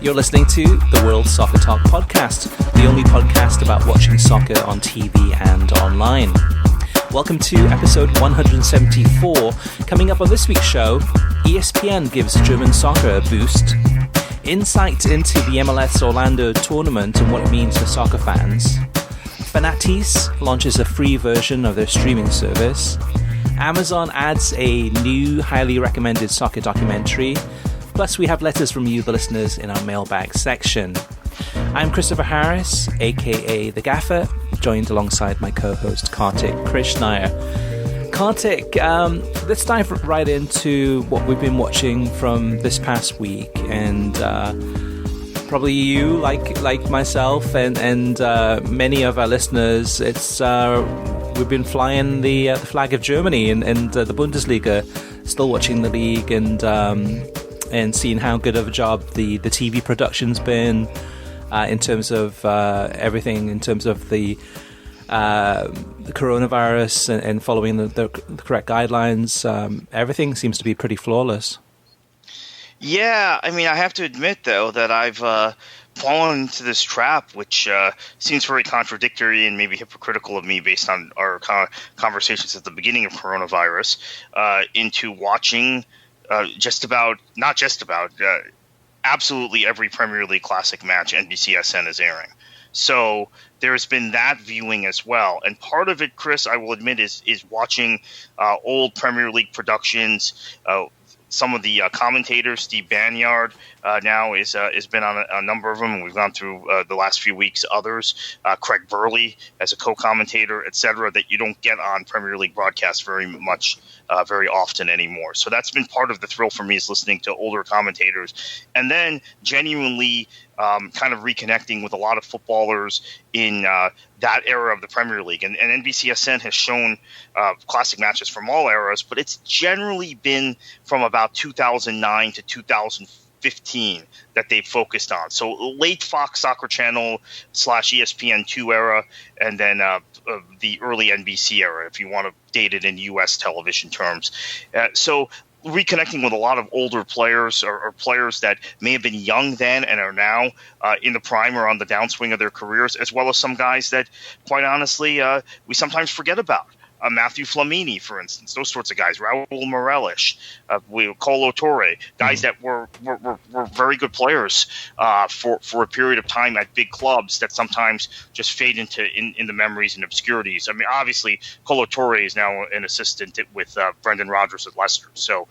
You're listening to the World Soccer Talk podcast, the only podcast about watching soccer on TV and online. Welcome to episode 174. Coming up on this week's show, ESPN gives German soccer a boost, insight into the MLS Orlando Tournament and what it means for soccer fans, Fanatiz launches a free version of their streaming service, Amazon adds a new highly recommended soccer documentary, plus we have letters from you, the listeners, in our mailbag section. I'm Christopher Harris, aka The Gaffer, joined alongside my co-host Kartik Krishnaiyer. Kartik, let's dive right into what we've been watching from this past week, and probably you, like myself, and many of our listeners, it's we've been flying the flag of Germany and the Bundesliga, still watching the league and seeing how good of a job the TV production's been in terms of everything, in terms of the coronavirus and following the correct guidelines. Everything seems to be pretty flawless. Yeah, I mean, I have to admit, though, that I've fallen into this trap, which seems very contradictory and maybe hypocritical of me based on our conversations at the beginning of coronavirus, into watching absolutely every Premier League Classic match NBCSN is airing. So there's been that viewing as well. And part of it, Chris, I will admit, is watching old Premier League productions. Some of the commentators, Steve Banyard, now has been on a number of them, and we've gone through the last few weeks others. Craig Burley as a co-commentator, etc., that you don't get on Premier League broadcasts very often anymore. So that's been part of the thrill for me, is listening to older commentators, and then genuinely kind of reconnecting with a lot of footballers in that era of the Premier League. And NBCSN has shown classic matches from all eras, but it's generally been from about 2009 to 2015 that they've focused on. So late Fox Soccer Channel / ESPN2 era, and then the early NBC era, if you want to date it in U.S. television terms. So reconnecting with a lot of older players or players that may have been young then and are now in the prime or on the downswing of their careers, as well as some guys that, quite honestly, we sometimes forget about. Matthew Flamini, for instance, those sorts of guys, Raul Morelos, Colo Torre, guys that were very good players for a period of time at big clubs that sometimes just fade into the memories and obscurities. I mean, obviously, Colo Torre is now an assistant with Brendan Rodgers at Leicester, so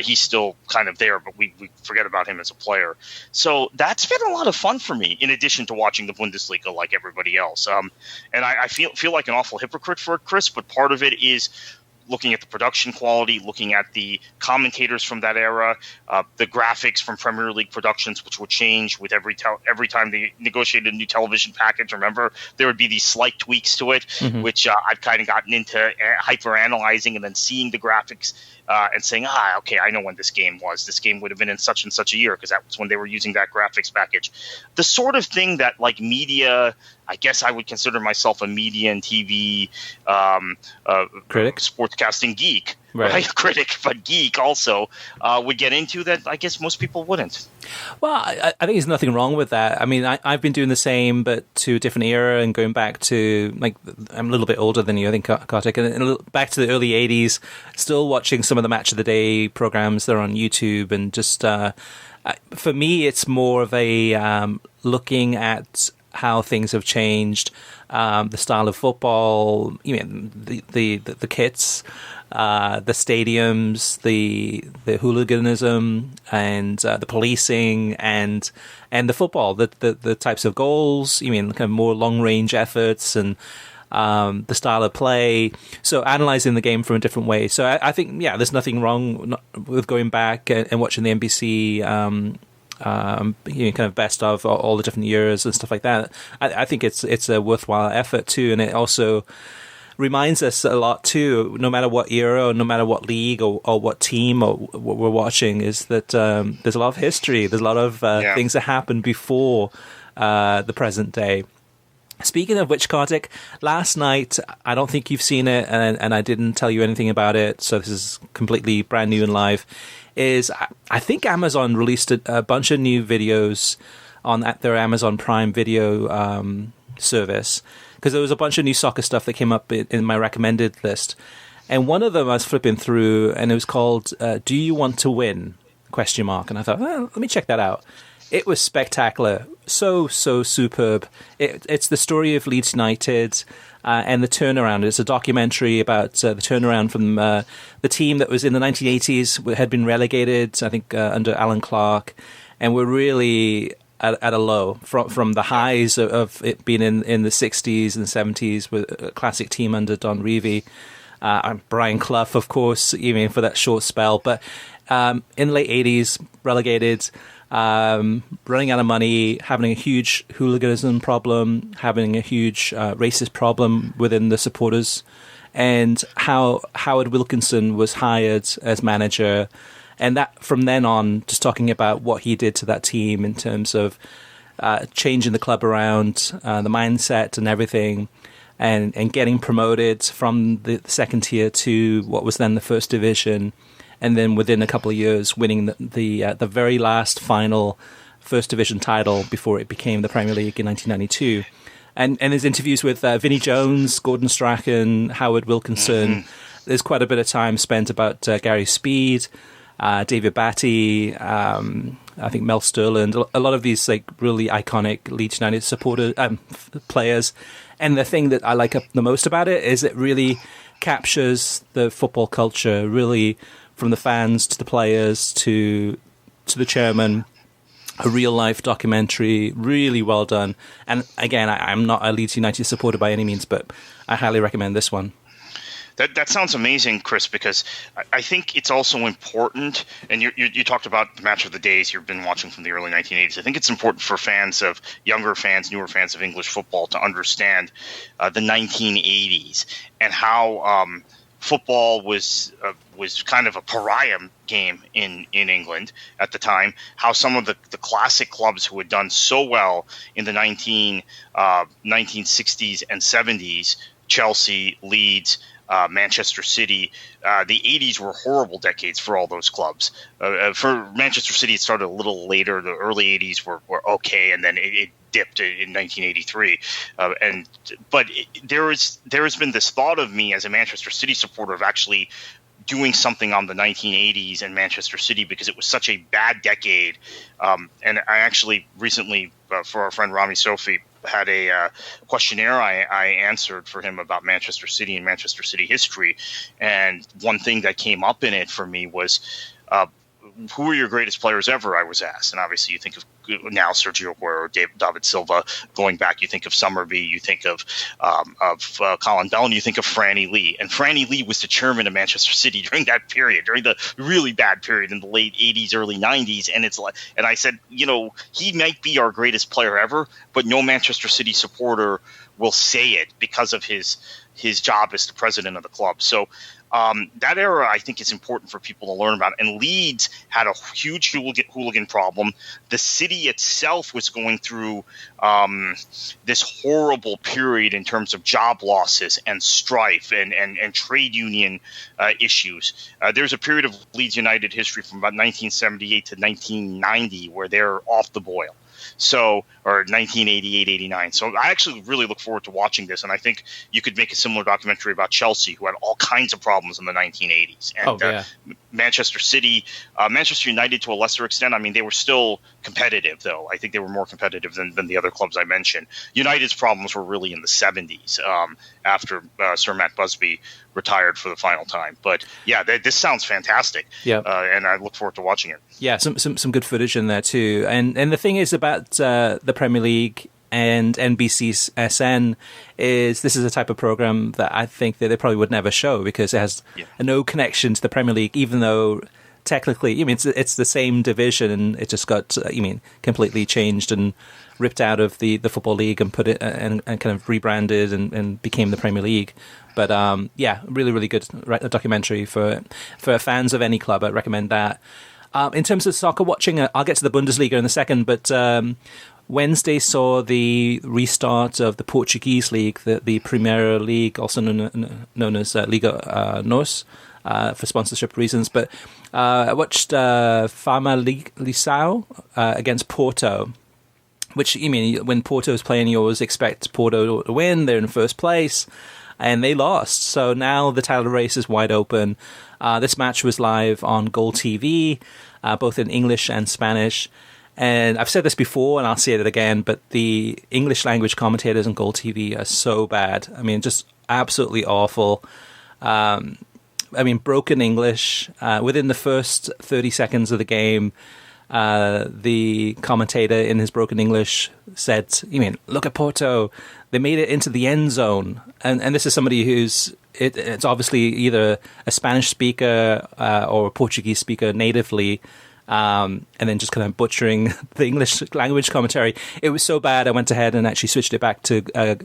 he's still kind of there, but we forget about him as a player. So that's been a lot of fun for me, in addition to watching the Bundesliga like everybody else. And I feel like an awful hypocrite for it, Chris, but part of it is looking at the production quality, looking at the commentators from that era, the graphics from Premier League productions, which would change with every time they negotiated a new television package. Remember, there would be these slight tweaks to it, which I've kind of gotten into hyper-analyzing and then seeing the graphics and saying, okay, I know when this game was. This game would have been in such and such a year because that was when they were using that graphics package. The sort of thing that, like, media, I guess I would consider myself a media and TV critic, sportscasting geek, right? Critic, but geek also, would get into that I guess most people wouldn't. Well, I think there's nothing wrong with that. I mean, I've been doing the same, but to a different era and going back to, like, I'm a little bit older than you, I think, Kartik, and back to the early 80s, still watching some of the Match of the Day programs that are on YouTube, and just, for me, it's more of a looking at how things have changed, the style of football, the kits, the stadiums, the hooliganism, and the policing, and the football, the types of goals. Kind of more long range efforts, and the style of play. So analyzing the game from a different way. So I think, there's nothing wrong with going back and watching the NBC. Kind of best of all the different years and stuff like that. I think it's a worthwhile effort too, and it also reminds us a lot too, no matter what era or no matter what league or what team or what we're watching, is that there's a lot of history, there's a lot of things that happened before the present day. Speaking of which, Kartik, last night, I don't think you've seen it, and I didn't tell you anything about it, so this is completely brand new and live. is I think Amazon released a bunch of new videos on their Amazon Prime Video service, because there was a bunch of new soccer stuff that came up in my recommended list. And one of them I was flipping through, and it was called "Do You Want to Win?" ? And I thought, let me check that out. It was spectacular, so superb. It's the story of Leeds United and the turnaround. It's a documentary about the turnaround from the team that was in the 1980s, had been relegated, I think, under Alan Clark, and were really at a low from the highs of it being in the 60s and 70s with a classic team under Don Revie. Brian Clough, of course, even for that short spell. But in the late 80s, relegated, running out of money, having a huge hooliganism problem, having a huge racist problem within the supporters, and how Howard Wilkinson was hired as manager. And that from then on, just talking about what he did to that team in terms of changing the club around, the mindset and everything, and getting promoted from the second tier to what was then the first division, and then within a couple of years winning the very last final first division title before it became the Premier League in 1992. And his interviews with Vinnie Jones, Gordon Strachan, Howard Wilkinson, there's quite a bit of time spent about Gary Speed, David Batty, I think Mel Sterland, a lot of these like really iconic Leeds United supporter players. And the thing that I like the most about it is it really captures the football culture, really from the fans to the players to the chairman. A real life documentary, really well done. And again, I'm not a Leeds United supporter by any means, but I highly recommend this one. That sounds amazing, Chris, because I think it's also important, and you talked about the Match of the Days you've been watching from the early 1980s. I think it's important for younger fans, newer fans of English football to understand the 1980s and how football was kind of a pariah game in England at the time, how some of the classic clubs who had done so well in the 1960s and 70s, Chelsea, Leeds, Manchester City. The 80s were horrible decades for all those clubs. For Manchester City, it started a little later. The early 80s were okay, and then it dipped in 1983. But there has been this thought of me as a Manchester City supporter of actually doing something on the 1980s and Manchester City, because it was such a bad decade. And I actually recently, for our friend Rami Sofi, had a questionnaire I answered for him about Manchester City and Manchester City history. And one thing that came up in it for me was, who are your greatest players ever, I was asked. And obviously you think of now Sergio Aguero, David Silva. Going back, you think of Summerby, you think of Colin Bell, and you think of Franny Lee. And Franny Lee was the chairman of Manchester City during that period, during the really bad period in the late 80s, early 90s. And and I said, he might be our greatest player ever, but no Manchester City supporter will say it because of his job as the president of the club. So that era, I think, is important for people to learn about. And Leeds had a huge hooligan problem. The city itself was going through this horrible period in terms of job losses and strife and trade union issues. There's a period of Leeds United history from about 1978 to 1990 where they're off the boil. So, or 1988-89. So I actually really look forward to watching this, and I think you could make a similar documentary about Chelsea, who had all kinds of problems in the 1980s. And Manchester City, Manchester United to a lesser extent. I mean, they were still competitive, though. I think they were more competitive than the other clubs I mentioned. United's problems were really in the 70s after Sir Matt Busby retired for the final time. But yeah, this sounds fantastic. Yeah, and I look forward to watching it. Yeah, some good footage in there too. And the thing is about the Premier League and NBC's SN is this is a type of program that I think that they probably would never show because it has no connection to the Premier League, even though technically, it's the same division and it just got completely changed and ripped out of the Football League and put it and kind of rebranded and became the Premier League. But really, really good documentary for fans of any club. I'd recommend that. In terms of soccer watching, I'll get to the Bundesliga in a second, but Wednesday saw the restart of the Portuguese league, the Primeira League, also known as Liga NOS. for sponsorship reasons. But I watched Famalicão against Porto, which, I mean, when Porto is playing, you always expect Porto to win. They're in first place, and they lost. So now the title race is wide open. This match was live on Goal TV, both in English and Spanish. And I've said this before, and I'll say it again, but the English language commentators on Goal TV are so bad. I mean, just absolutely awful. I mean, broken English. Within the first 30 seconds of the game, the commentator in his broken English said, "You mean, look at Porto. They made it into the end zone." And this is somebody who's, it's obviously either a Spanish speaker or a Portuguese speaker natively, and then just kind of butchering the English language commentary. It was so bad, I went ahead and actually switched it back to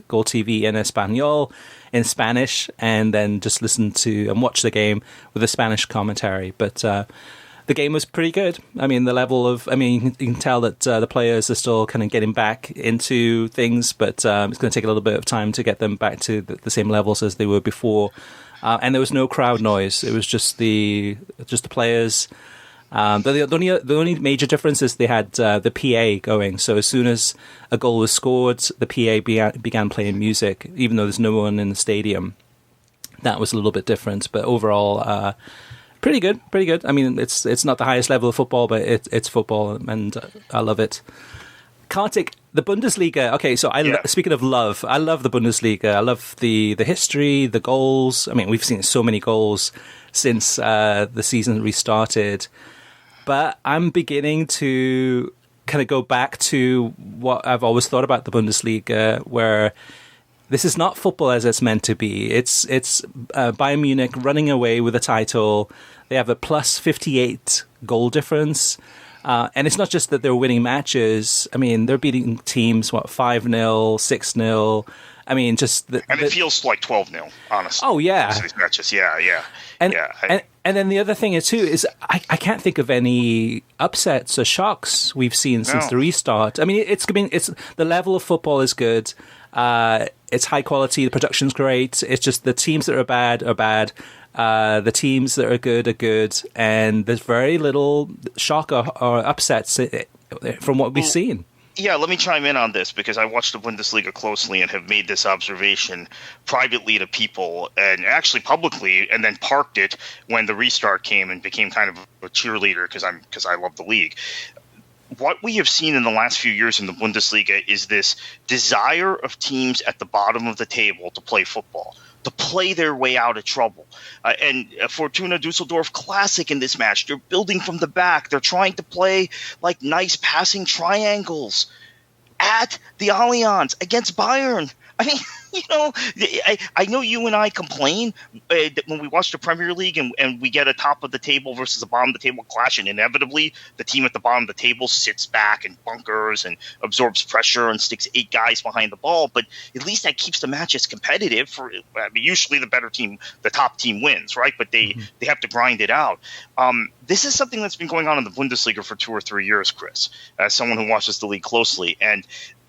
Goal TV in Espanol, in Spanish, and then just listened to and watched the game with a Spanish commentary. But the game was pretty good. I mean, the level of, I mean, you can tell that the players are still kind of getting back into things, but it's going to take a little bit of time to get them back to the same levels as they were before. And there was no crowd noise. It was just the players. The only major difference is they had the PA going. So as soon as a goal was scored, the PA began playing music, even though there's no one in the stadium. That was a little bit different, but overall, pretty good. I mean, it's not the highest level of football, but it's football, and I love it. Kartik, the Bundesliga. Okay, so speaking of love, I love the Bundesliga. I love the history, the goals. I mean, we've seen so many goals since the season restarted. But I'm beginning to kind of go back to what I've always thought about the Bundesliga, where this is not football as it's meant to be. It's Bayern Munich running away with a title. They have a plus 58 goal difference. And it's not just that they're winning matches. I mean, they're beating teams, 5-0, 6-0. I mean, just... And it feels like 12-0, honestly. Oh, yeah. These matches, yeah. And then the other thing is, too, is I can't think of any upsets or shocks we've seen since the restart. I mean, it's the level of football is good. It's high quality. The production's great. It's just the teams that are bad are bad. The teams that are good. And there's very little shock or upsets from what we've seen. Yeah, let me chime in on this because I watched the Bundesliga closely and have made this observation privately to people and actually publicly, and then parked it when the restart came and became kind of a cheerleader because I love the league. What we have seen in the last few years in the Bundesliga is this desire of teams at the bottom of the table to play football, to play their way out of trouble. And Fortuna Düsseldorf classic in this match. They're building from the back. They're trying to play like nice passing triangles at the Allianz against Bayern. I mean, I know you and I complain that when we watch the Premier League and we get a top of the table versus a bottom of the table clash, and inevitably the team at the bottom of the table sits back and bunkers and absorbs pressure and sticks 8 guys behind the ball. But at least that keeps the matches competitive. Usually the better team, the top team wins, right? But they have to grind it out. This is something that's been going on in the Bundesliga for 2 or 3 years, Chris, as someone who watches the league closely. And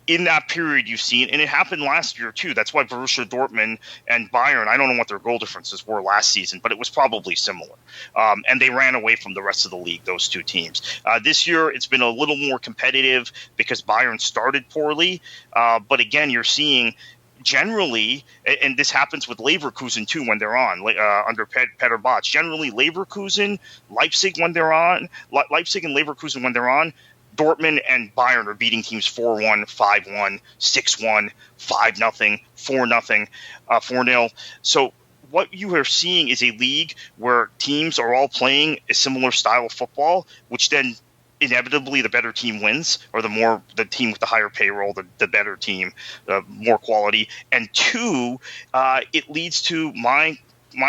in that period you've seen, and it happened last year too. That's why Borussia Dortmund and Bayern, I don't know what their goal differences were last season, but it was probably similar. And they ran away from the rest of the league, those two teams. This year it's been a little more competitive because Bayern started poorly. But again, you're seeing generally, and this happens with Leverkusen too when they're on, under Peter Bosz, generally Leverkusen, Leipzig and Leverkusen when they're on, Dortmund and Bayern are beating teams 4-1, 5-1, 6-1, 5-0, 4-0, 4-0. So what you are seeing is a league where teams are all playing a similar style of football, which then inevitably the better team wins, or the team with the higher payroll, the better team, more quality. And two, it leads to my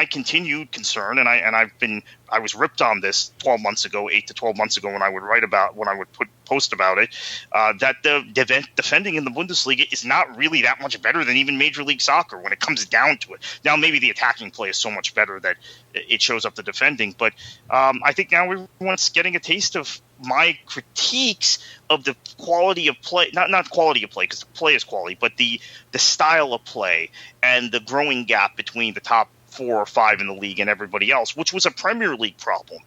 continued concern, and I was ripped on this 12 months ago, 8 to 12 months ago when I would post about it, that the defending in the Bundesliga is not really that much better than even Major League Soccer when it comes down to it. Now, maybe the attacking play is so much better that it shows up the defending, but I think now everyone's getting a taste of my critiques of the quality of play, not quality of play, because the play is quality, but the style of play and the growing gap between the top 4 or 5 in the league and everybody else, which was a Premier League problem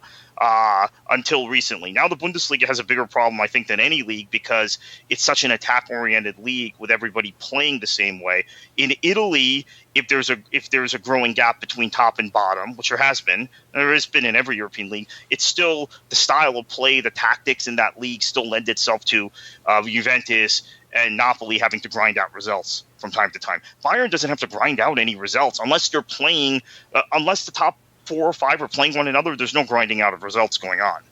until recently. Now the Bundesliga has a bigger problem, I think, than any league because it's such an attack-oriented league with everybody playing the same way. In Italy, if there's a growing gap between top and bottom, which there has been in every European league, it's still the style of play, the tactics in that league still lend itself to Juventus and Napoli having to grind out results from time to time. Bayern doesn't have to grind out any results unless they're playing, unless the top 4 or 5 are playing one another. There's no grinding out of results going on.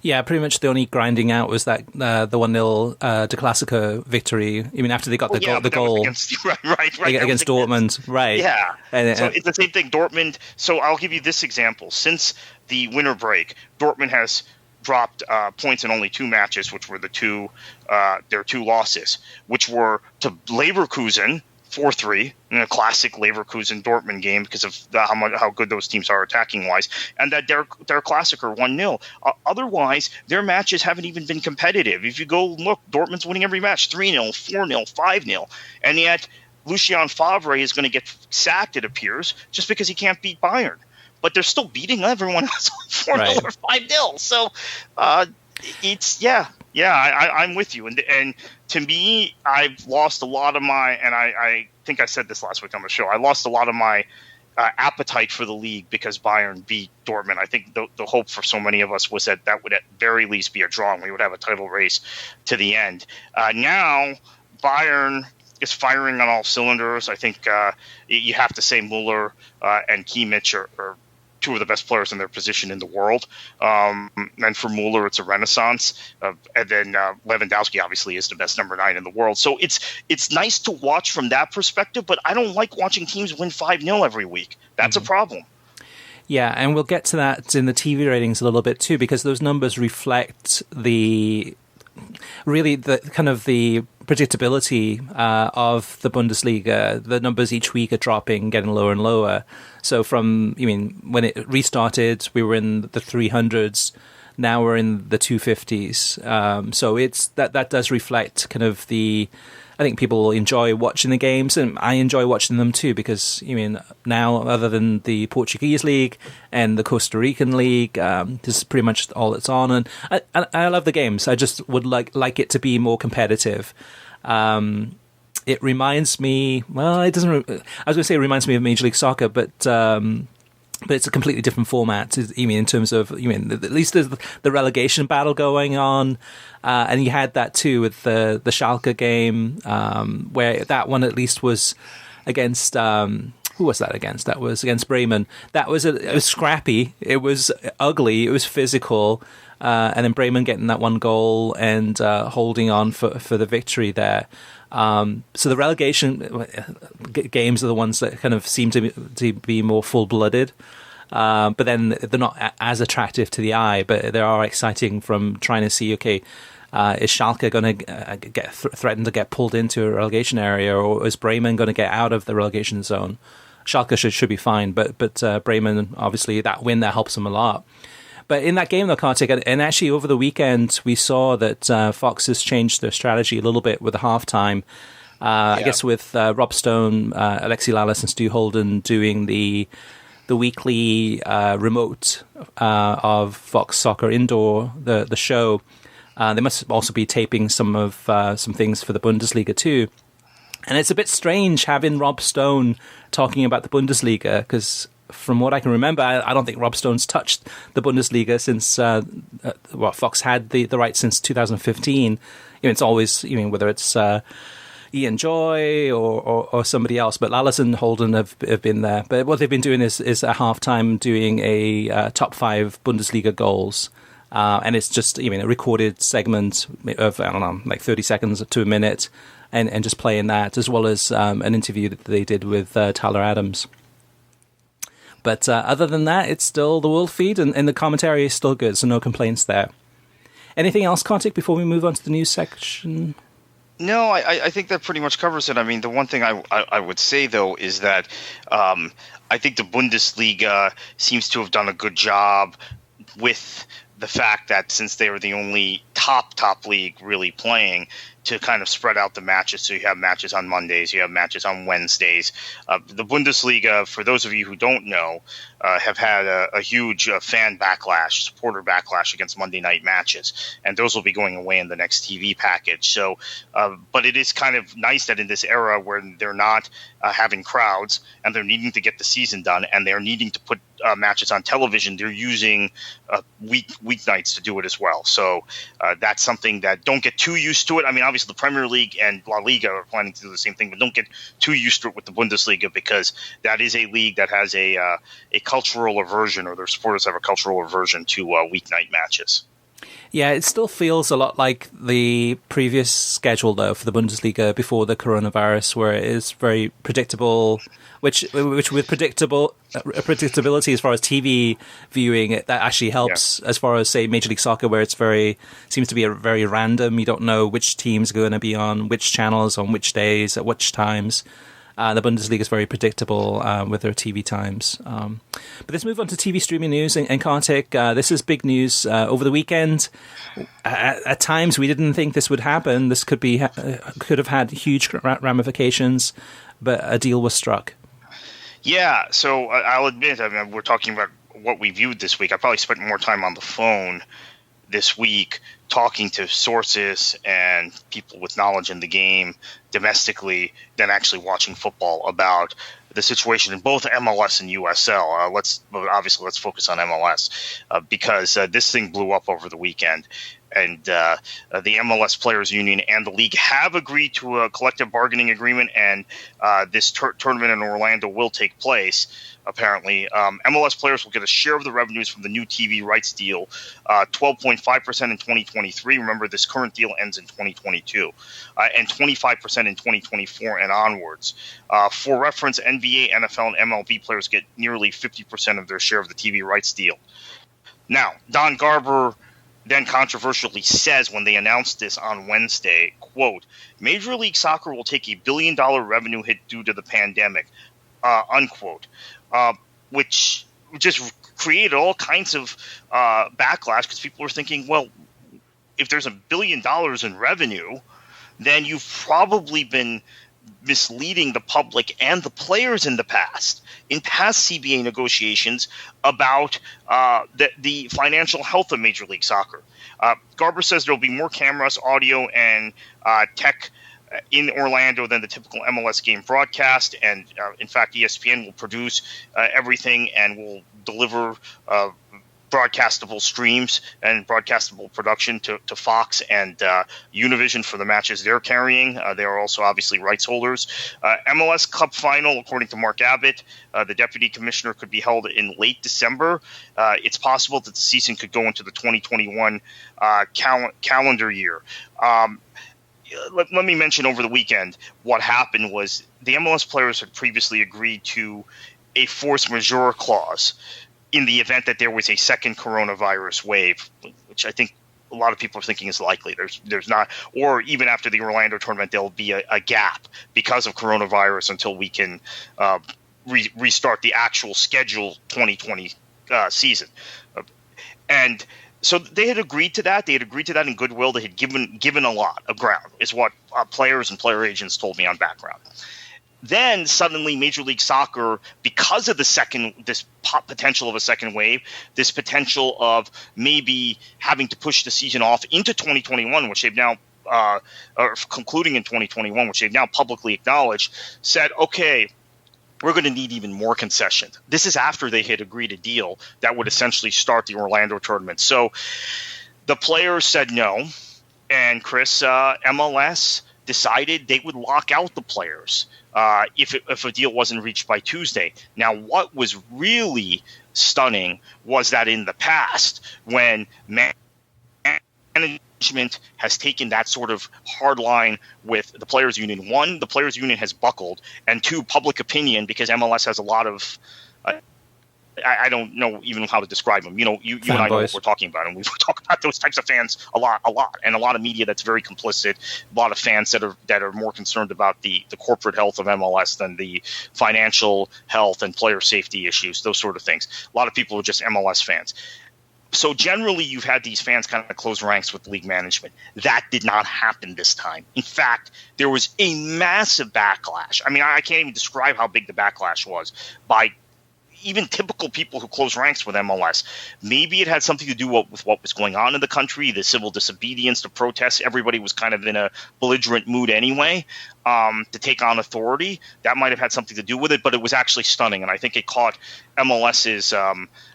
Yeah, pretty much the only grinding out was that the 1-0 De Clasico victory. I mean, after they got the goal against Dortmund, right? Yeah, so it's the same thing. Dortmund. So I'll give you this example. Since the winter break, Dortmund has dropped points in only 2 matches, which were their 2 losses, which were to Leverkusen 4-3 in a classic Leverkusen Dortmund game because of how good those teams are attacking wise, and that their Klassiker 1-0. Otherwise, their matches haven't even been competitive. If you go look, Dortmund's winning every match 3-0, 4-0, 5-0, and yet Lucien Favre is going to get sacked, it appears, just because he can't beat Bayern. But they're still beating everyone else 4-0 or 5-0. So I'm with you. And to me, I've lost a lot of my, and I think I said this last week on the show, I lost a lot of my appetite for the league because Bayern beat Dortmund. I think the hope for so many of us was that would at very least be a draw and we would have a title race to the end. Now, Bayern is firing on all cylinders. I think you have to say Muller and Kimmich are 2 of the best players in their position in the world. And for Muller, it's a renaissance. And then Lewandowski obviously is the best number 9 in the world. So it's nice to watch from that perspective, but I don't like watching teams win 5-0 every week. That's a problem. Yeah, and we'll get to that in the TV ratings a little bit too, because those numbers reflect the predictability of the Bundesliga. The numbers each week are dropping, getting lower and lower. So when it restarted, we were in the 300s. Now we're in the 250s. So it's that does reflect kind of I think people enjoy watching the games, and I enjoy watching them too, because now, other than the Portuguese league and the Costa Rican league, this is pretty much all it's on, and I love the games. I just would like it to be more competitive. It reminds me, it doesn't. I was going to say it reminds me of Major League Soccer, but it's a completely different format. In terms of, at least there's the relegation battle going on, and you had that too with the Schalke game, where that one at least was against. Who was that against? That was against Bremen. It was scrappy. It was ugly. It was physical, and then Bremen getting that one goal and holding on for the victory there. So the relegation games are the ones that kind of seem to be more full-blooded, but then they're not as attractive to the eye, but they are exciting from trying to see, okay, is Schalke going to get threatened to get pulled into a relegation area, or is Bremen going to get out of the relegation zone? Schalke should be fine, but Bremen, obviously, that win there helps them a lot. But in that game, though, Kartik, and actually over the weekend, we saw that Fox has changed their strategy a little bit with the halftime. I guess with Rob Stone, Alexi Lalas, and Stu Holden doing the weekly remote of Fox Soccer Indoor, the show. They must also be taping some things for the Bundesliga too. And it's a bit strange having Rob Stone talking about the Bundesliga, because from what I can remember, I don't think Rob Stone's touched the Bundesliga since Fox had the rights since 2015. It's always, whether it's Ian Joy or somebody else, but Lalas and Holden have been there. But what they've been doing is at halftime doing a top 5 Bundesliga goals. And it's just, a recorded segment of, 30 seconds to a minute, and just playing that, as well as an interview that they did with Tyler Adams. But other than that, it's still the world feed, and the commentary is still good, so no complaints there. Anything else, Kartik, before we move on to the news section? No, I think that pretty much covers it. I mean, the one thing I would say, though, is that I think the Bundesliga seems to have done a good job with the fact that since they were the only top league really playing, to kind of spread out the matches. So you have matches on Mondays, you have matches on Wednesdays. The Bundesliga, for those of you who don't know, have had a huge fan backlash, supporter backlash against Monday night matches. And those will be going away in the next TV package. So, but it is kind of nice that in this era where they're not having crowds and they're needing to get the season done and they're needing to put matches on television, they're using weeknights to do it as well. So that's something that don't get too used to it. I mean, obviously the Premier League and La Liga are planning to do the same thing, but don't get too used to it with the Bundesliga, because that is a league that has a cultural aversion, or their supporters have a cultural aversion to weeknight matches. Yeah, it still feels a lot like the previous schedule, though, for the Bundesliga before the coronavirus, where it is very predictable, which with predictability as far as TV viewing, that actually helps as far as, say, Major League Soccer, where it's seems to be very random. You don't know which teams are going to be on which channels, on which days, at which times. The Bundesliga is very predictable with their TV times. But let's move on to TV streaming news. And Kartik, this is big news over the weekend. At times, we didn't think this would happen. This could have had huge ramifications, but a deal was struck. Yeah, so I'll admit, I mean, we're talking about what we viewed this week. I probably spent more time on the phone this week talking to sources and people with knowledge in the game domestically than actually watching football about the situation in both MLS and USL. Let's focus on MLS because this thing blew up over the weekend. And the MLS Players Union and the league have agreed to a collective bargaining agreement, and this tournament in Orlando will take place. Apparently, MLS players will get a share of the revenues from the new TV rights deal, 12.5% in 2023. Remember, this current deal ends in 2022, and 25% in 2024 and onwards. For reference, NBA, NFL, and MLB players get nearly 50% of their share of the TV rights deal. Now, Don Garber then controversially says when they announced this on Wednesday, quote, Major League Soccer will take $1 billion revenue hit due to the pandemic, unquote, which just created all kinds of backlash because people were thinking, well, if there's $1 billion in revenue, then you've probably been misleading the public and the players in past CBA negotiations about the financial health of Major League Soccer. Garber says there will be more cameras, audio, and tech in Orlando than the typical MLS game broadcast. And in fact, ESPN will produce everything and will deliver broadcastable streams and broadcastable production to Fox and Univision for the matches they're carrying. They are also obviously rights holders. MLS Cup final, according to Mark Abbott, the deputy commissioner, could be held in late December. It's possible that the season could go into the 2021 calendar year. Let me mention over the weekend what happened was the MLS players had previously agreed to a force majeure clause in the event that there was a second coronavirus wave, which I think a lot of people are thinking is likely. There's not, or even after the Orlando tournament, there'll be a gap because of coronavirus until we can restart the actual scheduled 2020 season. And so they had agreed to that. They had agreed to that in goodwill. They had given a lot of ground, is what players and player agents told me on background. Then suddenly Major League Soccer, because of this potential of a second wave, this potential of maybe having to push the season off into 2021, which they've now or concluding in 2021, which they've now publicly acknowledged, said, okay, we're going to need even more concessions. This is after they had agreed a deal that would essentially start the Orlando tournament. So the players said no, and Chris, MLS decided they would lock out the players if a deal wasn't reached by Tuesday. Now, what was really stunning was that in the past, when management has taken that sort of hard line with the players' union, one, the players' union has buckled, and two, public opinion, because MLS has a lot of I don't know even how to describe them. You and I know what we're talking about, and we talk about those types of fans a lot, and a lot of media that's very complicit. A lot of fans that are more concerned about the corporate health of MLS than the financial health and player safety issues, those sort of things. A lot of people are just MLS fans. So generally, you've had these fans kind of close ranks with league management. That did not happen this time. In fact, there was a massive backlash. I mean, I can't even describe how big the backlash was by even typical people who close ranks with MLS. Maybe it had something to do with what was going on in the country, the civil disobedience, the protests. Everybody was kind of in a belligerent mood anyway to take on authority. That might have had something to do with it, but it was actually stunning. And I think it caught MLS's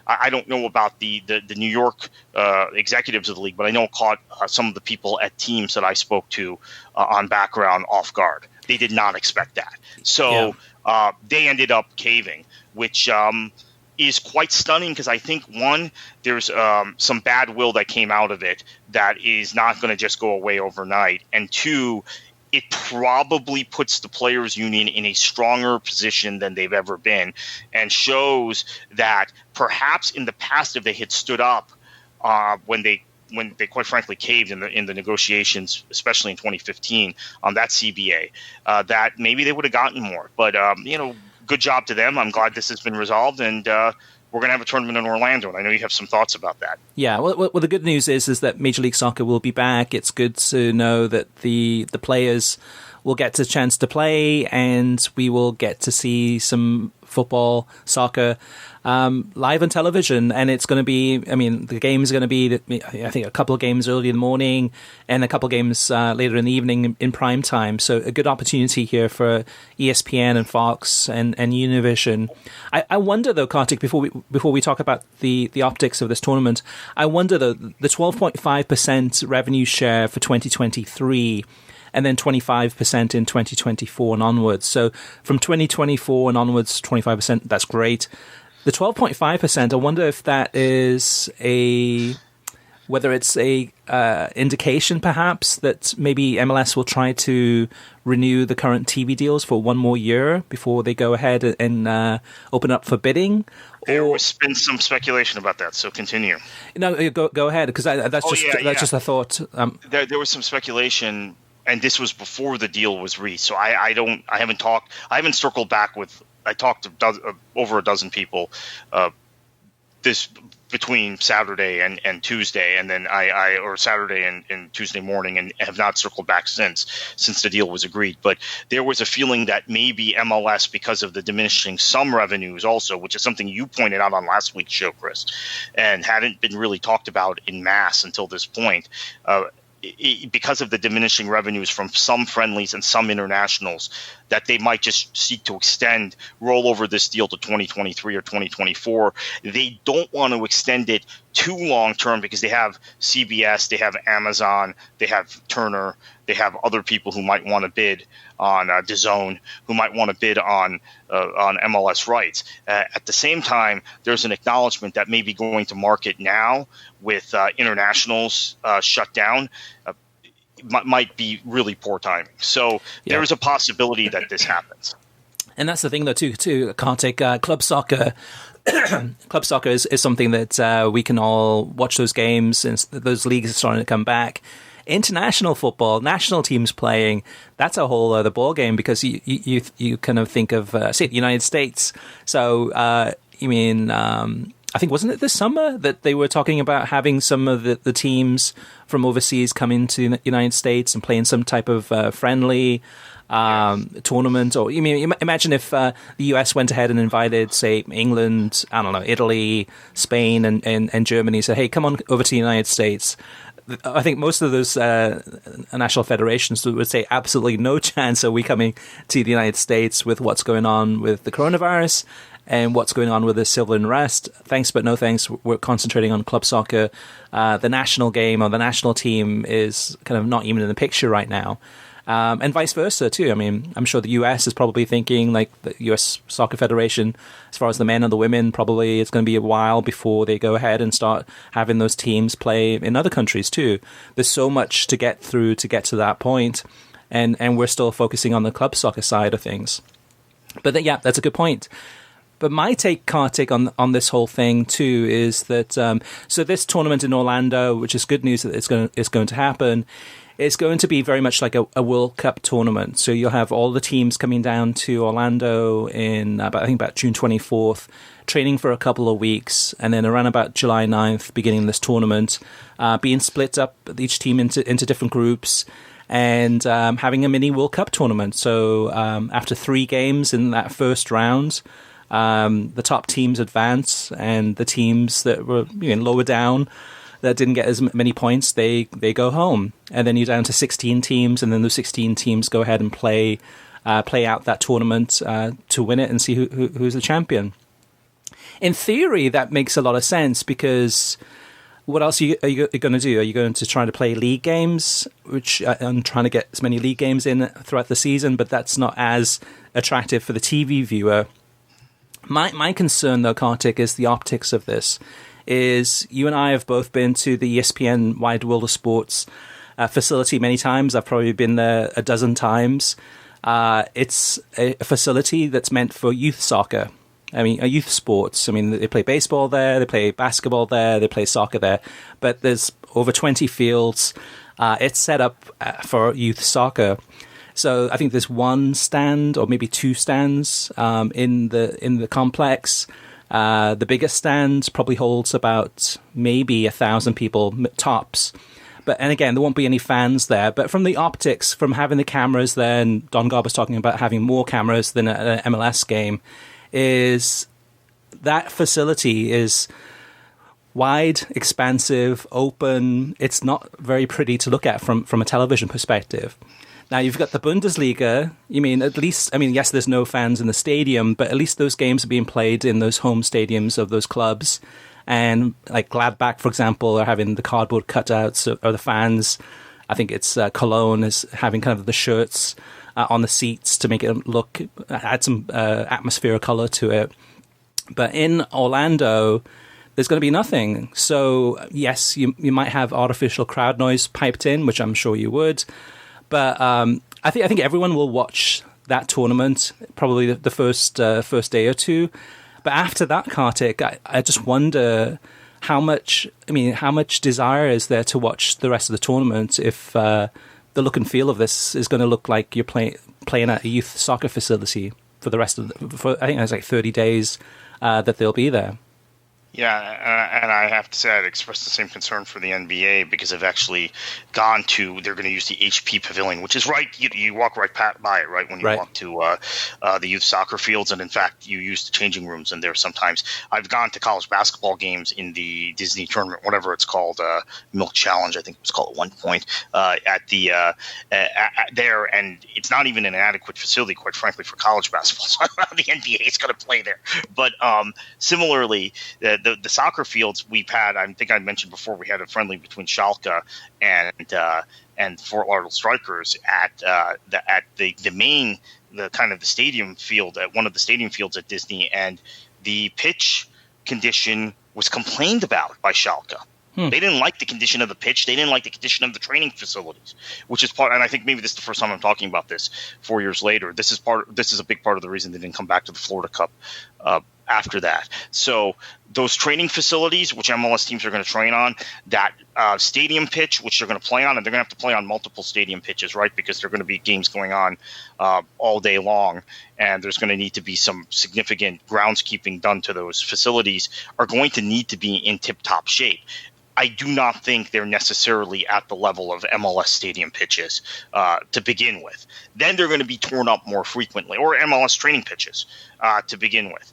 I don't know about the New York executives of the league, but I know it caught some of the people at teams that I spoke to on background off guard. They did not expect that. So they ended up caving, which is quite stunning because I think, one, there's some bad will that came out of it that is not going to just go away overnight. And two, it probably puts the players' union in a stronger position than they've ever been and shows that perhaps in the past, if they had stood up when they quite frankly caved in the negotiations, especially in 2015 on that CBA, that maybe they would have gotten more. But, good job to them. I'm glad this has been resolved, and we're going to have a tournament in Orlando, and I know you have some thoughts about that. Yeah, well, the good news is that Major League Soccer will be back. It's good to know that the players will get a chance to play, and we will get to see some football, soccer, live on television. And it's going to be, the games are going to be, I think, a couple of games early in the morning and a couple of games later in the evening in prime time. So a good opportunity here for ESPN and Fox and Univision. I wonder, though, Kartik, before we talk about the optics of this tournament, I wonder, though, the 12.5% revenue share for 2023 and then 25% in 2024 and onwards. So from 2024 and onwards, 25%, that's great. The 12.5%, I wonder if that is whether it's a indication perhaps that maybe MLS will try to renew the current TV deals for one more year before they go ahead and open up for bidding. There has been some speculation about that, so continue. No, go ahead, because that's just a thought. There was some speculation, and this was before the deal was reached. So I haven't circled back with. I talked to over a dozen people this between Saturday and Tuesday, and then or Saturday and Tuesday morning, and have not circled back since the deal was agreed. But there was a feeling that maybe MLS, because of the diminishing sum revenues also, which is something you pointed out on last week's show, Chris, and hadn't been really talked about in mass until this point, because of the diminishing revenues from some friendlies and some internationals, that they might just seek to roll over this deal to 2023 or 2024. They don't want to extend it too long term because they have CBS, they have Amazon, they have Turner, they have other people who might want to bid on DAZN, who might want to bid on MLS rights. At the same time, there's an acknowledgement that maybe going to market now with internationals shut down might be really poor timing. So there is a possibility that this happens. And that's the thing, though, too, Kartik. Club soccer is something that we can all watch those games, and those leagues are starting to come back. International football, national teams playing, that's a whole other ballgame, because you kind of think of, say, the United States. So, I think, wasn't it this summer that they were talking about having some of the teams from overseas come into the United States and play in some type of friendly tournament? Or imagine if the US went ahead and invited, say, England, I don't know, Italy, Spain, and Germany, said, hey, come on over to the United States. I think most of those national federations would say absolutely no chance are we coming to the United States with what's going on with the coronavirus and what's going on with the civil unrest. Thanks, but no thanks. We're concentrating on club soccer. The national game or the national team is kind of not even in the picture right now. And vice versa, too. I'm sure the U.S. is probably thinking, like the U.S. Soccer Federation, as far as the men and the women, probably it's going to be a while before they go ahead and start having those teams play in other countries, too. There's so much to get through to get to that point, and we're still focusing on the club soccer side of things. But yeah, that's a good point. But my take, Kartik, on this whole thing too is that so this tournament in Orlando, which is good news that it's going to happen, it's going to be very much like a World Cup tournament. So you'll have all the teams coming down to Orlando in about June 24th, training for a couple of weeks, and then around about July 9th, beginning this tournament, being split up, each team into different groups, and having a mini World Cup tournament. So after 3 games in that first round, the top teams advance, and the teams that were lower down, that didn't get as many points, they go home. And then you're down to 16 teams, and then those 16 teams go ahead and play out that tournament to win it and see who's the champion. In theory, that makes a lot of sense, because what else are you going to do? Are you going to try to play league games, which I'm trying to get as many league games in throughout the season, but that's not as attractive for the TV viewer. My concern, though, Kartik, is the optics of this. Is you and I have both been to the ESPN Wide World of Sports facility many times. I've probably been there a dozen times. It's a facility that's meant for youth soccer. I mean, youth sports. I mean, they play baseball there, they play basketball there, they play soccer there. But there's over 20 fields. It's set up for youth soccer. So I think there's 1 stand or maybe 2 stands in the complex. The biggest stand probably holds about maybe 1,000 people tops. And again, there won't be any fans there. But from the optics, from having the cameras there, and Don Garber's talking about having more cameras than an MLS game, is that facility is wide, expansive, open. It's not very pretty to look at from a television perspective. Now, you've got the Bundesliga. Yes, there's no fans in the stadium, but at least those games are being played in those home stadiums of those clubs. And like Gladbach, for example, are having the cardboard cutouts of the fans. I think it's Cologne is having kind of the shirts on the seats to make it add some atmosphere or color to it. But in Orlando, there's going to be nothing. So, yes, you might have artificial crowd noise piped in, which I'm sure you would. But I think everyone will watch that tournament, probably the first day or two. But after that, Kartik, I just wonder how much desire is there to watch the rest of the tournament if the look and feel of this is going to look like you're playing at a youth soccer facility for the rest of I think it's like 30 days that they'll be there. Yeah, and I have to say I'd expressed the same concern for the NBA because I've actually gone to – they're going to use the HP Pavilion, which is right – you walk right by it, right, when you walk to the youth soccer fields. And, in fact, you use the changing rooms in there sometimes. I've gone to college basketball games in the Disney Tournament, whatever it's called, Milk Challenge, I think it was called at one point, there. And it's not even an adequate facility, quite frankly, for college basketball. So I don't know how the NBA is going to play there. But similarly the soccer fields we've had, I think I mentioned before, we had a friendly between Schalke and Fort Lauderdale Strikers at the main, the kind of the stadium field, at one of the stadium fields at Disney, and the pitch condition was complained about by Schalke. They didn't like the condition of the pitch. They didn't like the condition of the training facilities, which is part. And I think maybe this is the first time I'm talking about this 4 years later. This is a big part of the reason they didn't come back to the Florida Cup after that. So those training facilities, which MLS teams are going to train on, that stadium pitch, which they're going to play on, and they're going to have to play on multiple stadium pitches, right? Because there are going to be games going on all day long, and there's going to need to be some significant groundskeeping done to those facilities, are going to need to be in tip-top shape. I do not think they're necessarily at the level of MLS stadium pitches to begin with. Then they're going to be torn up more frequently, or MLS training pitches to begin with.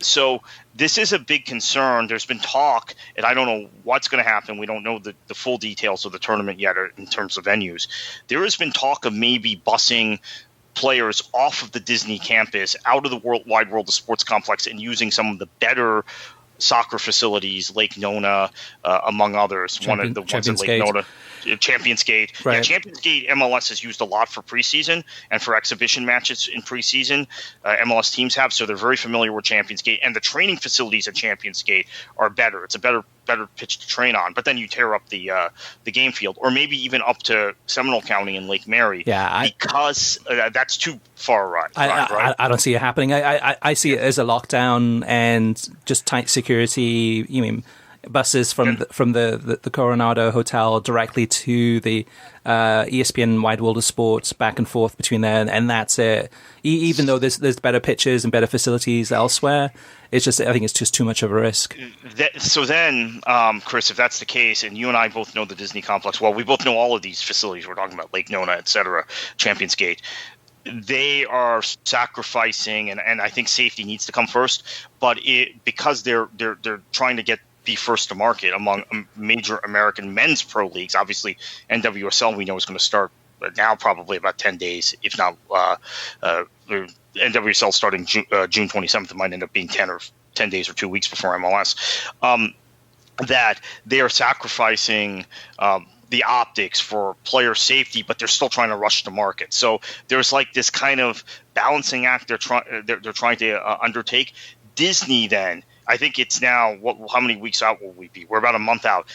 So this is a big concern. There's been talk, and I don't know what's going to happen. We don't know the full details of the tournament yet in terms of venues. There has been talk of maybe busing players off of the Disney campus out of the wide world of sports complex and using some of the better soccer facilities, Lake Nona, among others. One of the ones in Lake Nona, Champions Gate. Right. Yeah, Champions Gate MLS has used a lot for preseason and for exhibition matches in preseason. MLS teams have, so they're very familiar with Champions Gate. And the training facilities at Champions Gate are better. It's a better pitch to train on. But then you tear up the game field, or maybe even up to Seminole County in Lake Mary. Yeah, because that's too far right. I don't see it happening. I see it as a lockdown and just tight security. buses from the Coronado Hotel directly to the ESPN Wide World of Sports, back and forth between there, and that's it. Even though there's better pitches and better facilities elsewhere, I think it's just too much of a risk. So then, Chris, if that's the case, and you and I both know the Disney complex well, we both know all of these facilities we're talking about, Lake Nona, et cetera, Champions Gate. They are sacrificing, and I think safety needs to come first. But because they're trying to be first to market among major American men's pro leagues. Obviously, NWSL we know is going to start now, probably about 10 days, if not. NWSL starting June 27th. It might end up being 10 days or 2 weeks before MLS. That they are sacrificing the optics for player safety, but they're still trying to rush to market. So there's like this kind of balancing act they're trying to undertake. Disney, then, I think it's now how many weeks out will we be? We're about a month out,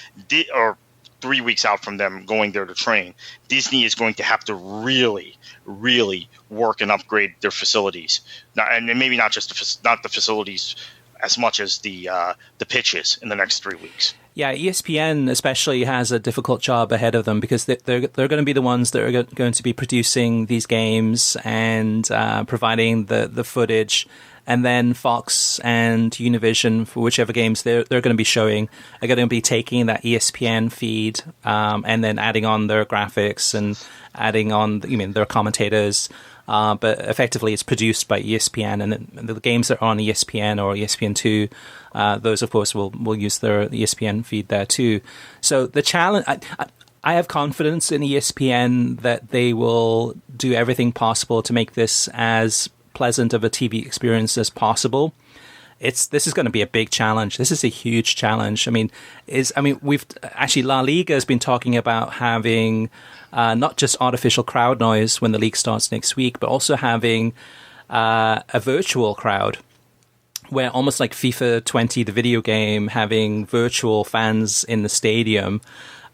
or 3 weeks out from them going there to train. Disney is going to have to really, really work and upgrade their facilities, and maybe not just not the facilities as much as the pitches in the next 3 weeks. Yeah, ESPN especially has a difficult job ahead of them because they're going to be the ones that are going to be producing these games and providing the footage. And then Fox and Univision, for whichever games they're going to be showing, are going to be taking that ESPN feed and then adding on their graphics and adding on their commentators. But effectively, it's produced by ESPN, and the games that are on ESPN or ESPN2, those, of course, will use their ESPN feed there too. So the challenge, I have confidence in ESPN that they will do everything possible to make this as pleasant of a TV experience as possible. This is going to be a big challenge. This is a huge challenge. We've actually La Liga has been talking about having not just artificial crowd noise when the league starts next week, but also having a virtual crowd, where almost like FIFA 20, the video game, having virtual fans in the stadium.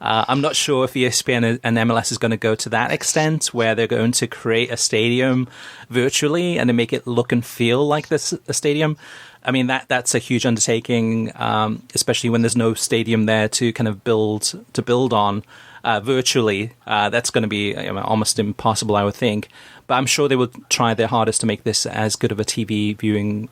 I'm not sure if ESPN and MLS is going to go to that extent, where they're going to create a stadium virtually and to make it look and feel like a stadium. I mean, that's a huge undertaking, especially when there's no stadium there to kind of build on virtually. That's going to be almost impossible, I would think. But I'm sure they will try their hardest to make this as good of a TV viewing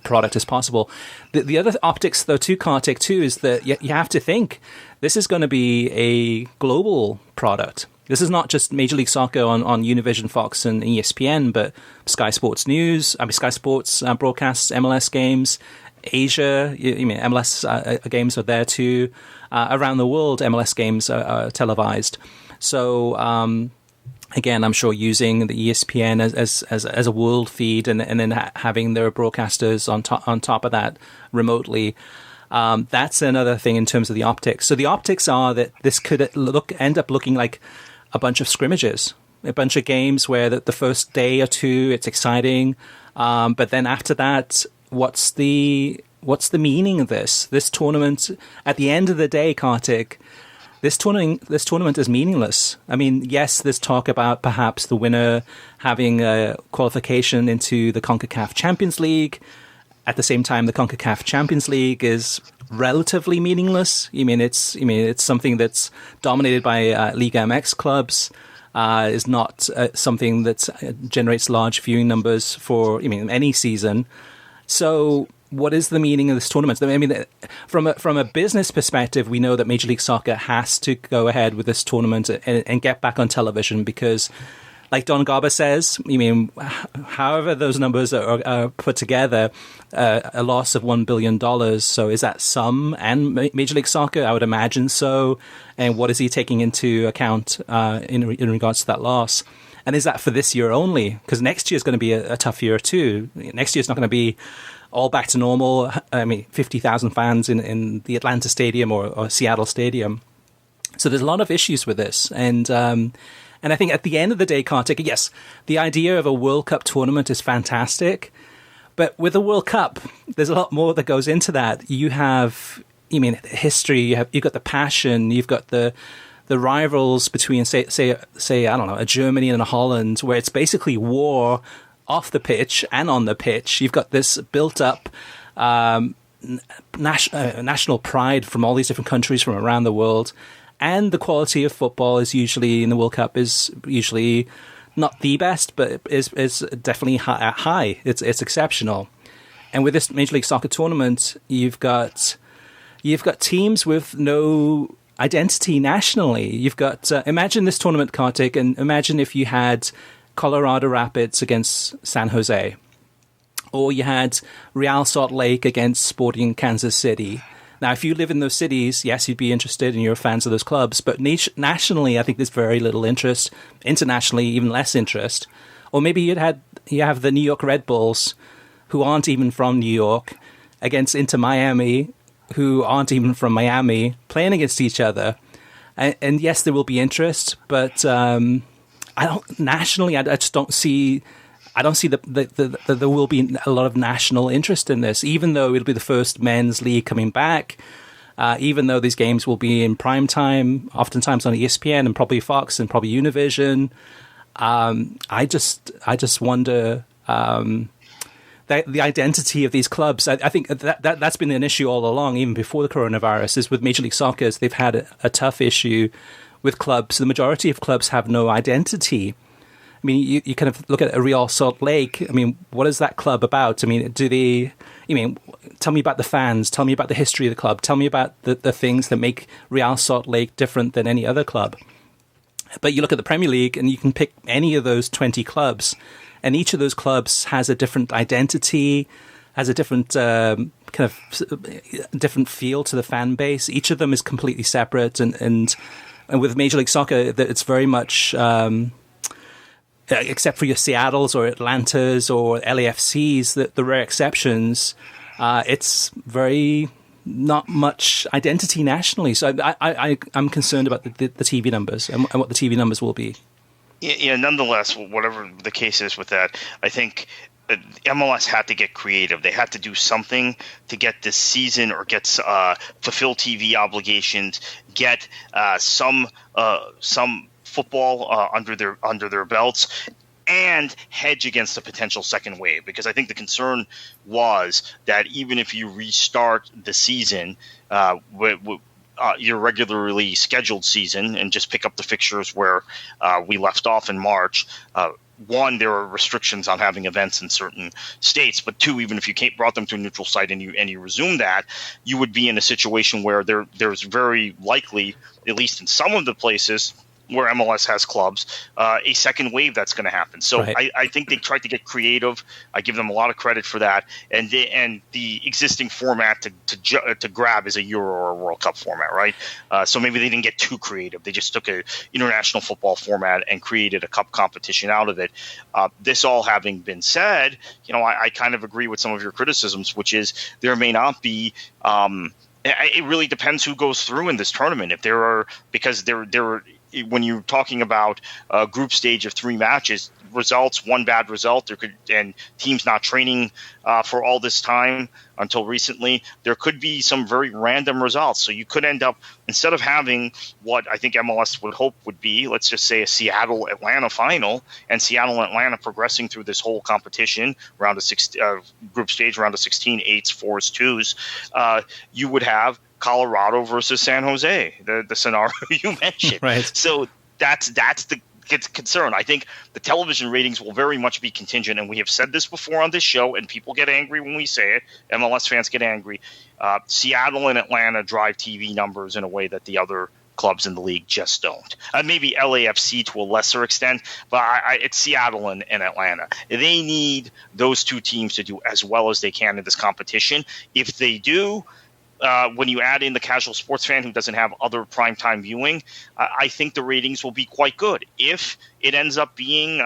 product as possible. The other optics, though, too, Kartik, too, is that you have to think this is going to be a global product. This is not just Major League Soccer on Univision, Fox, and ESPN, but Sky Sports broadcasts MLS games. Asia, MLS games are there too. Around the world, MLS games are televised. So, again, I'm sure using the ESPN as a world feed and then having their broadcasters on top of that remotely. That's another thing in terms of the optics. So the optics are that this could end up looking like a bunch of scrimmages, a bunch of games where the first day or two it's exciting, but then after that, what's the meaning of this tournament? At the end of the day, Kartik, this tournament is meaningless. I mean, yes, there's talk about perhaps the winner having a qualification into the CONCACAF Champions League. At the same time, the CONCACAF Champions League is relatively meaningless. It's something that's dominated by Liga MX clubs. Is not something that generates large viewing numbers for any season. So what is the meaning of this tournament? I mean, from a business perspective, we know that Major League Soccer has to go ahead with this tournament and get back on television because, like Don Garber says, however those numbers are put together, a loss of $1 billion. So is that sum and Major League Soccer? I would imagine so. And what is he taking into account in regards to that loss? And is that for this year only? Because next year is going to be a tough year too. Next year is not going to be all back to normal. 50,000 fans in the Atlanta Stadium or Seattle Stadium. So there's a lot of issues with this. And I think at the end of the day, Kartik, yes, the idea of a World Cup tournament is fantastic. But with the World Cup, there's a lot more that goes into that. You have, history, you've got the passion, you've got the rivals between, say, I don't know, a Germany and a Holland, where it's basically war off the pitch and on the pitch. You've got this built-up national pride from all these different countries from around the world, and the quality of football is usually in the World Cup is usually not the best, but is definitely high. It's exceptional. And with this Major League Soccer tournament, you've got teams with no identity nationally. You've got imagine this tournament, Kartik, and imagine if you had Colorado Rapids against San Jose, or you had Real Salt Lake against Sporting Kansas City. Now, if you live in those cities, yes, you'd be interested and you're fans of those clubs. But nationally, I think there's very little interest. Internationally, even less interest. Or maybe you have the New York Red Bulls, who aren't even from New York, against Inter Miami, who aren't even from Miami, playing against each other. And yes, there will be interest, but nationally, I just don't see. I don't see that there will be a lot of national interest in this, even though it'll be the first men's league coming back, even though these games will be in prime time, oftentimes on ESPN and probably Fox and probably Univision. I just wonder the identity of these clubs. I think that's been an issue all along, even before the coronavirus, is with Major League Soccer. They've had a tough issue with clubs. The majority of clubs have no identity. I mean, you kind of look at a Real Salt Lake. I mean, what is that club about? I mean, tell me about the fans. Tell me about the history of the club. Tell me about the things that make Real Salt Lake different than any other club. But you look at the Premier League and you can pick any of those 20 clubs, and each of those clubs has a different identity, has a different different feel to the fan base. Each of them is completely separate, and with Major League Soccer, it's very much. Except for your Seattles or Atlantas or LAFCs, the rare exceptions, it's very not much identity nationally. So I'm concerned about the TV numbers and what the TV numbers will be. Yeah, nonetheless, whatever the case is with that, I think MLS had to get creative. They had to do something to get this season or get fulfill TV obligations, get some football under their belts, and hedge against a potential second wave. Because I think the concern was that even if you restart the season, your regularly scheduled season, and just pick up the fixtures where we left off in March, one, there are restrictions on having events in certain states, but two, even if you brought them to a neutral site and you resume that, you would be in a situation where there's very likely, at least in some of the places where MLS has clubs, a second wave that's going to happen. So right. I think they tried to get creative. I give them a lot of credit for that. And the existing format to grab is a Euro or a World Cup format, right? So maybe they didn't get too creative. They just took a international football format and created a cup competition out of it. This all having been said, I kind of agree with some of your criticisms, which is there may not be. It really depends who goes through in this tournament. If there are, because there are. When you're talking about a group stage of 3 matches, results, one bad result, and teams not training for all this time until recently, there could be some very random results. So you could end up, instead of having what I think MLS would hope would be, let's just say a Seattle-Atlanta final, and Seattle and Atlanta progressing through this whole competition, group stage, round of 16, 8s, 4s, 2s, you would have Colorado versus San Jose, the scenario you mentioned. Right. So that's the concern. I think the television ratings will very much be contingent, and we have said this before on this show, and people get angry when we say it. MLS fans get angry. Seattle and Atlanta drive TV numbers in a way that the other clubs in the league just don't. Maybe LAFC to a lesser extent, but it's Seattle and Atlanta. They need those two teams to do as well as they can in this competition. If they do, when you add in the casual sports fan who doesn't have other primetime viewing, I think the ratings will be quite good. If it ends up being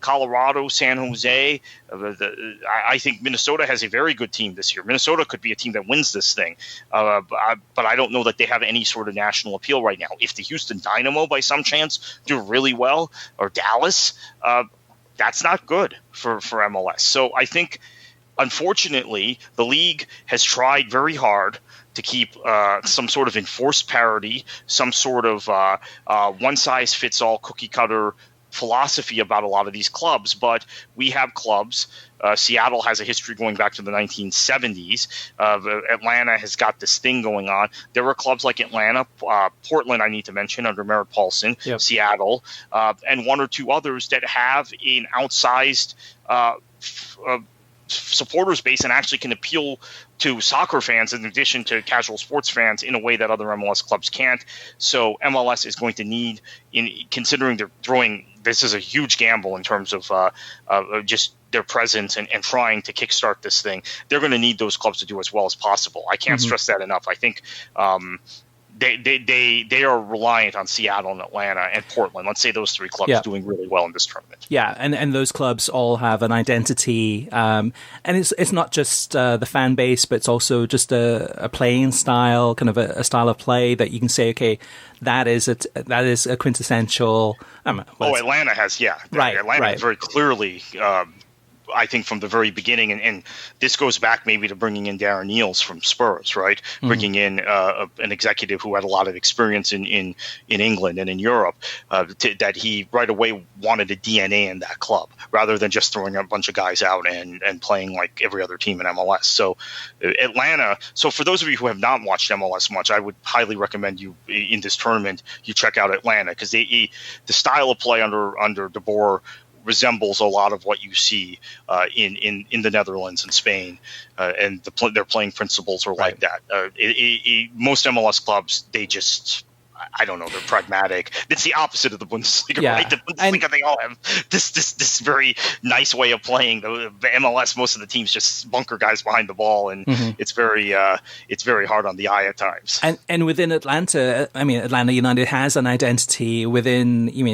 Colorado, San Jose, I think Minnesota has a very good team this year. Minnesota could be a team that wins this thing, but I don't know that they have any sort of national appeal right now. If the Houston Dynamo, by some chance, do really well, or Dallas, that's not good for MLS. So I think, unfortunately, the league has tried very hard to keep some sort of enforced parity, some sort of one-size-fits-all cookie-cutter philosophy about a lot of these clubs, but we have clubs. Seattle has a history going back to the 1970s. Atlanta has got this thing going on. There were clubs like Atlanta, Portland, I need to mention, under Merritt Paulson, yep. Seattle, and one or two others that have an outsized supporters base and actually can appeal to soccer fans in addition to casual sports fans in a way that other MLS clubs can't. So MLS is going to need, considering they're throwing, this is a huge gamble in terms of just their presence and trying to kickstart this thing. They're going to need those clubs to do as well as possible. I can't stress that enough. I think they are reliant on Seattle and Atlanta and Portland. Let's say those three clubs doing really well in this tournament. Yeah, and those clubs all have an identity, and it's not just the fan base, but it's also just a playing style, kind of a style of play that you can say, okay, that is a quintessential. Atlanta has, right, Atlanta right. is very clearly. I think from the very beginning, and this goes back maybe to bringing in Darren Neals from Spurs, right? Bringing in an executive who had a lot of experience in England and in Europe, that he right away wanted a DNA in that club rather than just throwing a bunch of guys out and playing like every other team in MLS. So Atlanta. So for those of you who have not watched MLS much, I would highly recommend you in this tournament you check out Atlanta, because the style of play under De Boer resembles a lot of what you see in the Netherlands and Spain, and their playing principles are like that. Most MLS clubs, they just, I don't know, they're pragmatic. It's the opposite of the Bundesliga, right? The Bundesliga, they all have this very nice way of playing. The MLS, most of the teams just bunker guys behind the ball, and it's very hard on the eye at times. And within Atlanta, I mean, Atlanta United has an identity within. You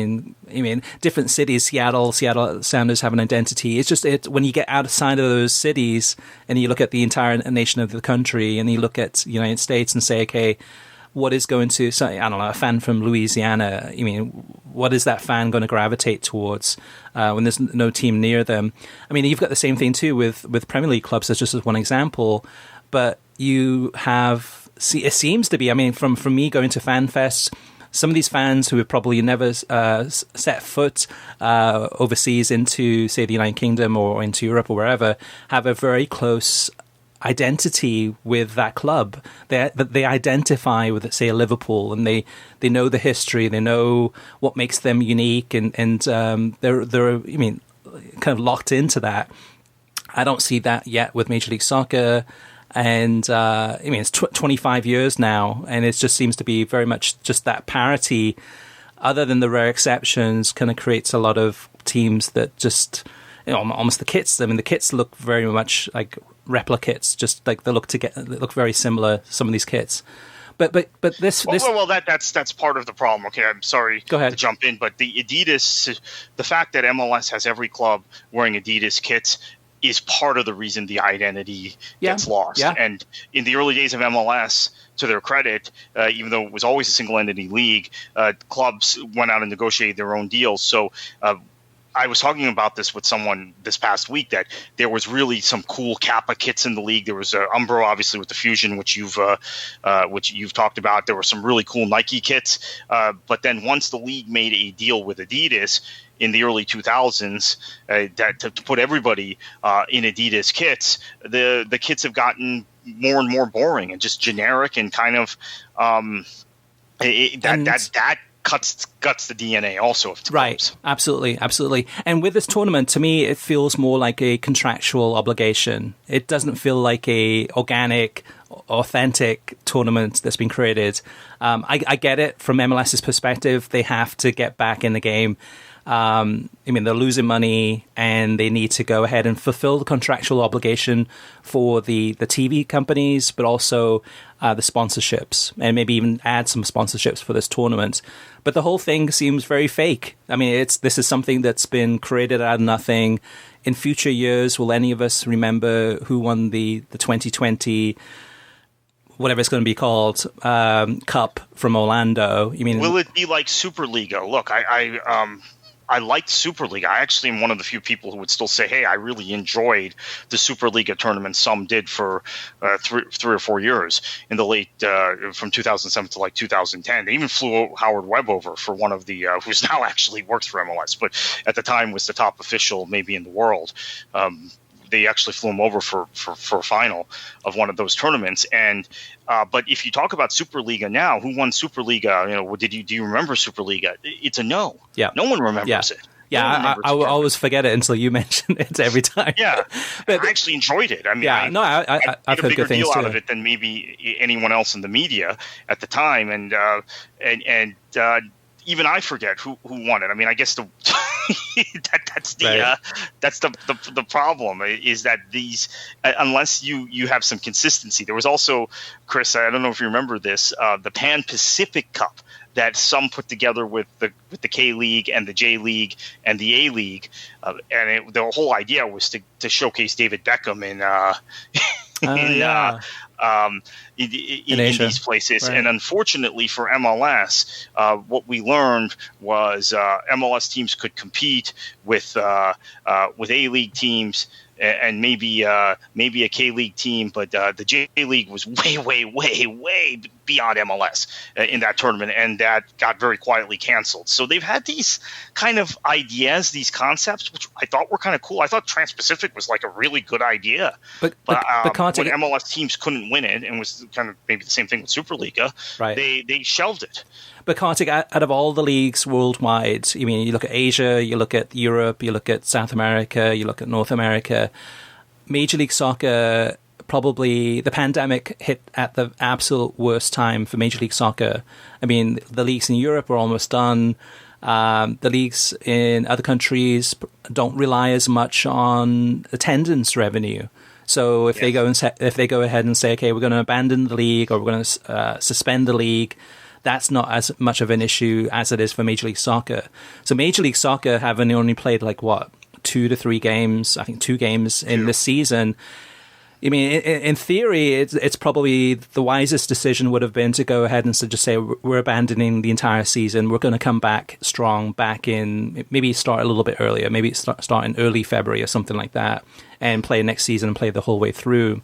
mean different cities. Seattle Sounders have an identity. It's just when you get outside of those cities and you look at the entire nation of the country, and you look at the United States and say, okay, what is going to, I don't know, a fan from Louisiana, what is that fan going to gravitate towards when there's no team near them? I mean, you've got the same thing too with Premier League clubs, that's just as one example, but you have, it seems to be, I mean, from me going to fan fests, some of these fans who have probably never set foot overseas into, say, the United Kingdom or into Europe or wherever, have a very close identity with that club. They identify with, say, Liverpool, and they know the history, they know what makes them unique, and they're kind of locked into that. I don't see that yet with Major League Soccer, and it's 25 years now, and it just seems to be very much just that parity. Other than the rare exceptions, kind of creates a lot of teams that just, almost the kits. I mean, the kits look very much like replicates, just like they look very similar, some of these kits. But this that's part of the problem. Okay, I'm sorry to jump in, but the Adidas, the fact that MLS has every club wearing Adidas kits is part of the reason the identity gets lost. Yeah. And in the early days of MLS, to their credit, even though it was always a single entity league, clubs went out and negotiated their own deals. So I was talking about this with someone this past week, that there was really some cool Kappa kits in the league. There was Umbro, obviously, with the Fusion, which you've talked about. There were some really cool Nike kits. But then once the league made a deal with Adidas in the early 2000s, that to put everybody in Adidas kits, the kits have gotten more and more boring and just generic, and kind of that guts the DNA also of right. Absolutely. And with this tournament, to me, it feels more like a contractual obligation. It doesn't feel like a organic, authentic tournament that's been created. I get it from MLS's perspective. They have to get back in the game. They're losing money, and they need to go ahead and fulfill the contractual obligation for the TV companies, but also the sponsorships, and maybe even add some sponsorships for this tournament. But the whole thing seems very fake. I mean, this is something that's been created out of nothing. In future years, will any of us remember who won the 2020, whatever it's going to be called, Cup from Orlando? Will it be like Superliga? Look, I liked Superliga. I actually am one of the few people who would still say, hey, I really enjoyed the Superliga tournament. Some did for 3 or 4 years in the late, from 2007 to like 2010. They even flew Howard Webb over for one of the, who's now actually works for MLS, but at the time was the top official maybe in the world. They actually flew him over for a final of one of those tournaments. And but if you talk about Superliga now, who won Superliga? You know, do you remember Superliga? It's a no. Yeah, no one remembers it. Yeah, I always forget it until you mention it every time. Yeah, but I actually enjoyed it. I mean, I've heard a bigger things deal too. out of it than maybe anyone else in the media at the time, and even I forget who won it. I mean, I guess that's the problem is that these unless you have some consistency. There was also, Chris, I don't know if you remember this, the Pan Pacific Cup that some put together with the K League and the J League and the A League, and the whole idea was to showcase David Beckham in these places. Right. And unfortunately for MLS, what we learned was MLS teams could compete with A League teams and maybe a K League team, but the J League was way beyond MLS in that tournament, and that got very quietly canceled. So they've had these kind of ideas, these concepts, which I thought were kind of cool. I thought Trans-Pacific was like a really good idea, but when MLS teams couldn't win it, and was kind of maybe the same thing with Superliga, right? They shelved it. But Kartik, out of all the leagues worldwide, I mean, you look at Asia, you look at Europe, you look at South America, you look at North America, Major League Soccer, probably the pandemic hit at the absolute worst time for Major League Soccer. I mean, the leagues in Europe are almost done. The leagues in other countries don't rely as much on attendance revenue. So if they go ahead and say, okay, we're going to abandon the league or we're going to suspend the league, that's not as much of an issue as it is for Major League Soccer. So Major League Soccer having only played 2 to 3 games, I think 2 games in this season. I mean, in theory, it's probably the wisest decision would have been to go ahead and just say, we're abandoning the entire season. We're going to come back strong, back in, maybe start a little bit earlier, maybe start in early February or something like that, and play next season and play the whole way through.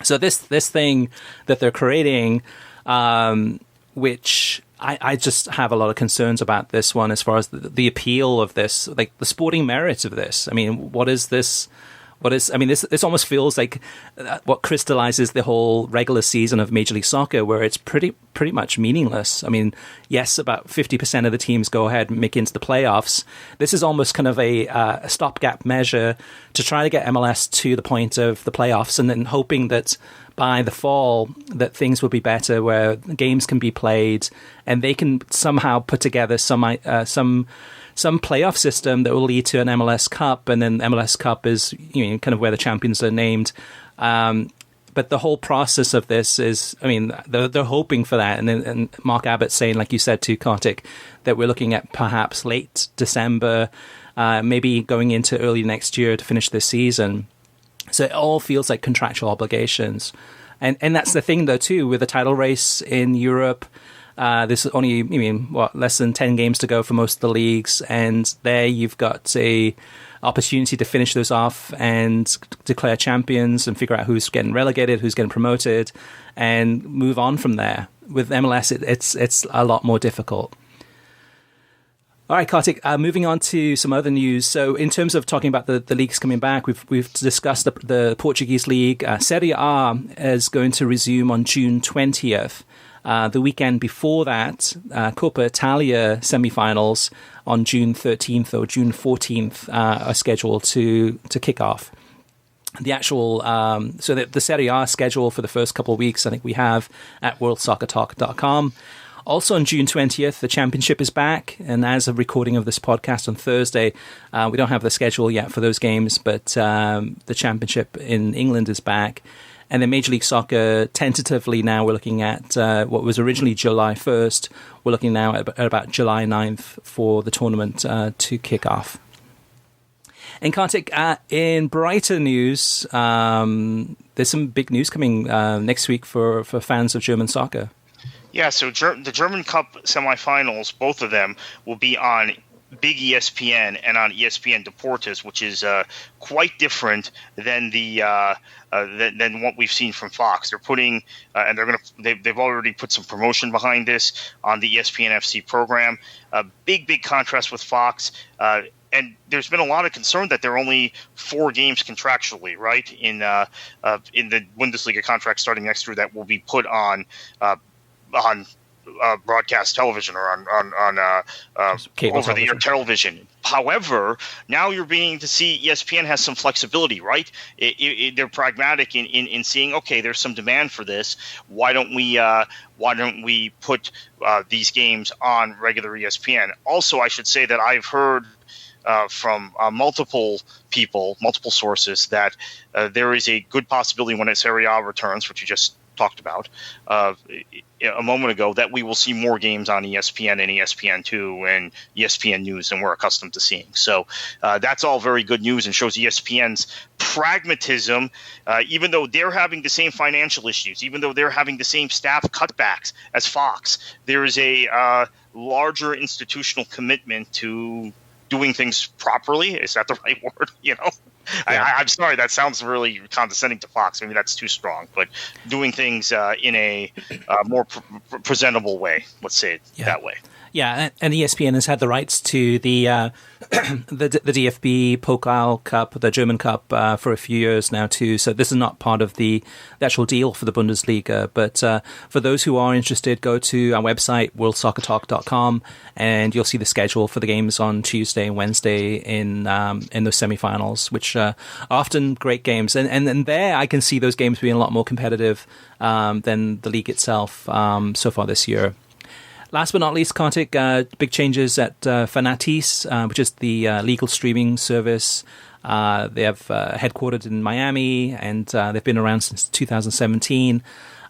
So this thing that they're creating, which I just have a lot of concerns about this one as far as the appeal of this, like the sporting merit of this. I mean, what is this? This almost feels like what crystallizes the whole regular season of Major League Soccer, where it's pretty much meaningless. I mean, yes, about 50% of the teams go ahead and make it into the playoffs. This is almost kind of a stopgap measure to try to get MLS to the point of the playoffs, and then hoping that by the fall that things will be better, where games can be played and they can somehow put together some playoff system that will lead to an MLS Cup, and then MLS Cup is kind of where the champions are named. But the whole process of this is, I mean, they're hoping for that, and Mark Abbott's saying, like you said to Kartik, that we're looking at perhaps late December, maybe going into early next year to finish this season. So it all feels like contractual obligations. And that's the thing, though, too, with the title race in Europe. There's only, less than 10 games to go for most of the leagues. And there you've got a opportunity to finish those off and declare champions and figure out who's getting relegated, who's getting promoted, and move on from there. With MLS, it's a lot more difficult. All right, Kartik, moving on to some other news. So in terms of talking about the leagues coming back, we've discussed the Portuguese league. Serie A is going to resume on June 20th. The weekend before that, Coppa Italia semi-finals on June 13th or June 14th are scheduled to kick off. The actual so the Serie A schedule for the first couple of weeks, I think we have at worldsoccertalk.com. Also on June 20th, the Championship is back, and as of recording of this podcast on Thursday, we don't have the schedule yet for those games, but the Championship in England is back. And then Major League Soccer, tentatively now we're looking at what was originally July 1st. We're looking now at about July 9th for the tournament to kick off. And Kartik, in brighter news, there's some big news coming next week for fans of German soccer. Yeah, so the German Cup semifinals, both of them, will be on big ESPN and on ESPN Deportes, which is quite different than than what we've seen from Fox. They're putting and they've already put some promotion behind this on the ESPN FC program. Big contrast with Fox. And there's been a lot of concern that there are only 4 games contractually, right, in the Bundesliga contract starting next year that will be put on broadcast television or on over-the-air television. However, now you're beginning to see ESPN has some flexibility, right? They're pragmatic in seeing, okay, there's some demand for this. Why don't we put these games on regular ESPN? Also, I should say that I've heard from multiple people, multiple sources, that there is a good possibility when Serie A returns, which you just talked about a moment ago, that we will see more games on ESPN and ESPN2 and ESPN News than we're accustomed to seeing. So that's all very good news and shows ESPN's pragmatism, even though they're having the same financial issues, even though they're having the same staff cutbacks as Fox. There is a larger institutional commitment to doing things properly. Is that the right word? Yeah. I'm sorry, that sounds really condescending to Fox. Maybe that's too strong, but doing things in a more presentable way, let's say it that way. Yeah, and ESPN has had the rights to the DFB Pokal Cup, the German Cup, for a few years now too. So this is not part of the actual deal for the Bundesliga. But for those who are interested, go to our website, worldsoccertalk.com, and you'll see the schedule for the games on Tuesday and Wednesday in those semifinals, which are often great games. And there I can see those games being a lot more competitive than the league itself so far this year. Last but not least, Kartik, big changes at Fanatiz, which is the legal streaming service. They have headquartered in Miami, and they've been around since 2017.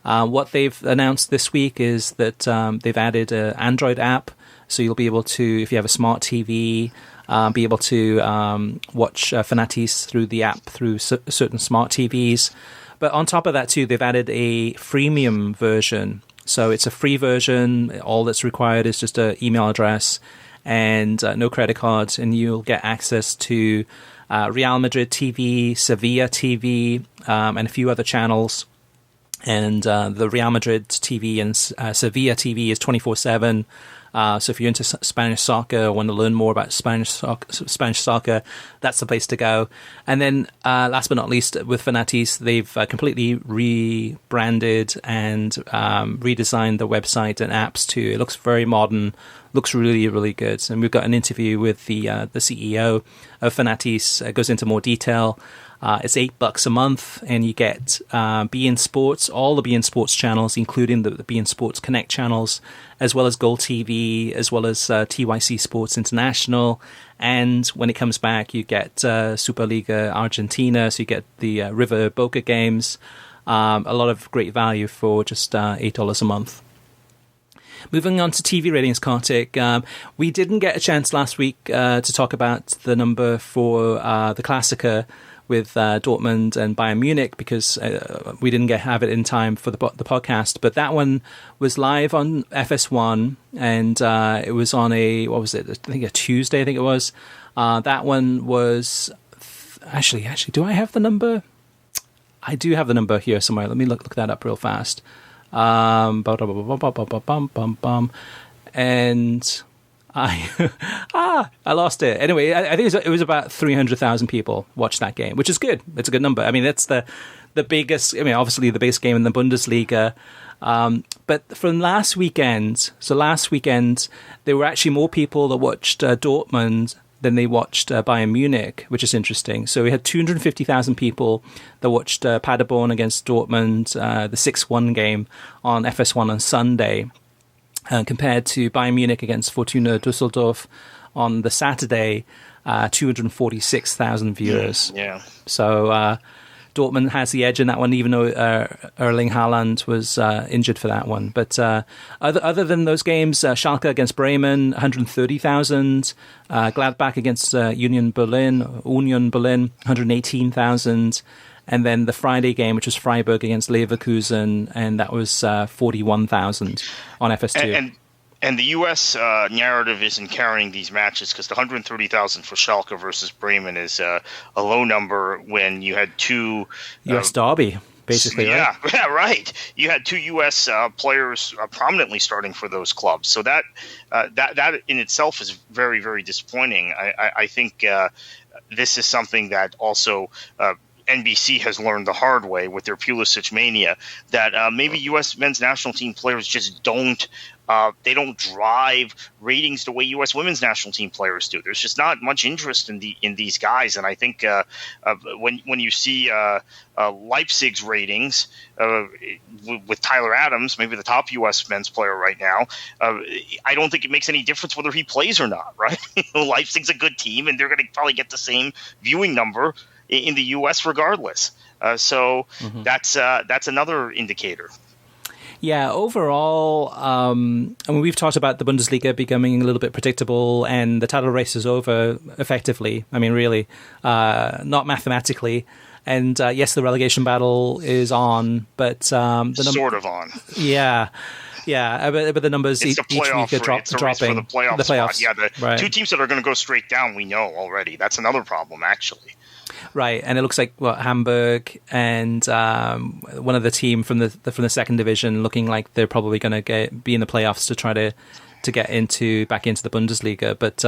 What they've announced this week is that they've added an Android app, so you'll be able to, if you have a smart TV, be able to watch Fanatiz through the app through certain smart TVs. But on top of that, too, they've added a freemium version. So it's a free version. All that's required is just an email address and no credit card, and you'll get access to Real Madrid TV, Sevilla TV, and a few other channels. And the Real Madrid TV and Sevilla TV is 24/7. So if you're into Spanish soccer or want to learn more about Spanish soccer, that's the place to go. And then last but not least, with Fanatiz, they've completely rebranded and redesigned the website and apps too. It looks very modern, looks really, really good. And we've got an interview with the CEO of Fanatiz. It goes into more detail. It's $8 a month, and you get beIN Sports, all the beIN Sports channels, including the beIN Sports Connect channels, as well as Gold TV, as well as TYC Sports International. And when it comes back, you get Superliga Argentina, so you get the River Boca games. A lot of great value for just $8 a month. Moving on to TV ratings, Kartik. We didn't get a chance last week to talk about the number for the Klassiker with Dortmund and Bayern Munich because we didn't have it in time for the podcast. But that one was live on FS1, and it was on I think a Tuesday, I think it was. That one was... Actually, do I have the number? I do have the number here somewhere. Let me look that up real fast. And I lost it. Anyway, I think it was about 300,000 people watched that game, which is good. It's a good number. I mean, that's the biggest. I mean, obviously the biggest game in the Bundesliga. But from last weekend, there were actually more people that watched Dortmund than they watched Bayern Munich, which is interesting. So we had 250,000 people that watched Paderborn against Dortmund, the 6-1 game on FS1 on Sunday. Compared to Bayern Munich against Fortuna Düsseldorf on the Saturday, 246,000 viewers. Yeah. So Dortmund has the edge in that one, even though Erling Haaland was injured for that one. But other than those games, Schalke against Bremen, 130,000. Gladbach against Union Berlin, 118,000. And then the Friday game, which was Freiburg against Leverkusen, and that was 41,000 on FS2. And the U.S. Narrative isn't carrying these matches because the 130,000 for Schalke versus Bremen is a low number when you had two U.S. derby, basically. Yeah, right? Yeah, right. You had two U.S. Players prominently starting for those clubs, so that in itself is very, very disappointing. I think this is something that also NBC has learned the hard way with their Pulisic mania, that maybe U.S. men's national team players just don't. They don't drive ratings the way U.S. women's national team players do. There's just not much interest in these guys, and I think when you see Leipzig's ratings with Tyler Adams, maybe the top U.S. men's player right now, I don't think it makes any difference whether he plays or not. Right? Leipzig's a good team, and they're going to probably get the same viewing number in the U.S. regardless. So that's another indicator. Yeah, overall, I mean, we've talked about the Bundesliga becoming a little bit predictable, and the title race is over effectively. I mean, really, not mathematically. And yes, the relegation battle is on, but sort of on. Yeah. But the numbers each week are dropping. For the playoffs. Spot. Yeah, the right. Two teams that are going to go straight down, we know already. That's another problem, actually. Right, and it looks like Hamburg and one of the team from the second division looking like they're probably going to be in the playoffs to try to get back into the Bundesliga. But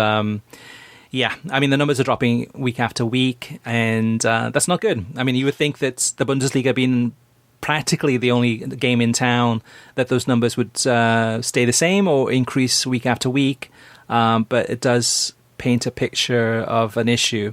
yeah, I mean the numbers are dropping week after week, and that's not good. I mean, you would think that the Bundesliga being practically the only game in town that those numbers would stay the same or increase week after week, but it does paint a picture of an issue.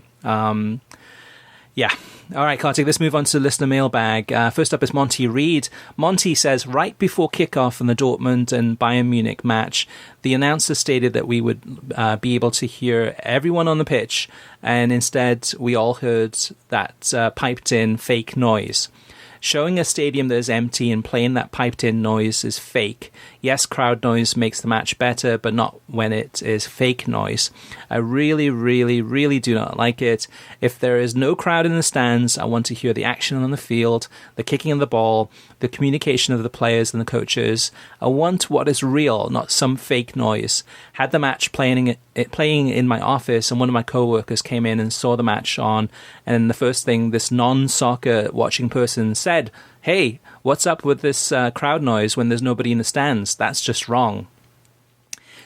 Yeah. All right, Kartik, let's move on to listener mailbag. First up is Monty Reed. Monty says, right before kickoff in the Dortmund and Bayern Munich match, the announcer stated that we would be able to hear everyone on the pitch, and instead we all heard that piped-in fake noise. Showing a stadium that is empty and playing that piped-in noise is fake. Yes, crowd noise makes the match better, but not when it is fake noise. I really, really, really do not like it. If there is no crowd in the stands, I want to hear the action on the field, the kicking of the ball, the communication of the players and the coaches. I want what is real, not some fake noise. Had the match playing in my office, and one of my co-workers came in and saw the match on, and the first thing this non-soccer watching person said, "Hey, what's up with this crowd noise when there's nobody in the stands? That's just wrong."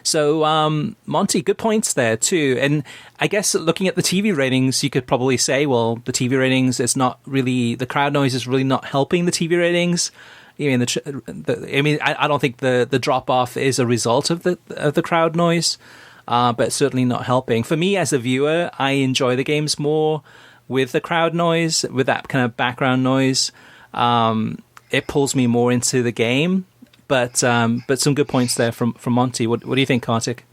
So, Monty, good points there too. And I guess looking at the TV ratings, you could probably say, well, the TV ratings is not really, the crowd noise is really not helping the TV ratings. I mean, I don't think the drop off is a result of the crowd noise, but certainly not helping. For me as a viewer, I enjoy the games more with the crowd noise, with that kind of background noise. It pulls me more into the game. But some good points there from Monty. What do you think, Kartik?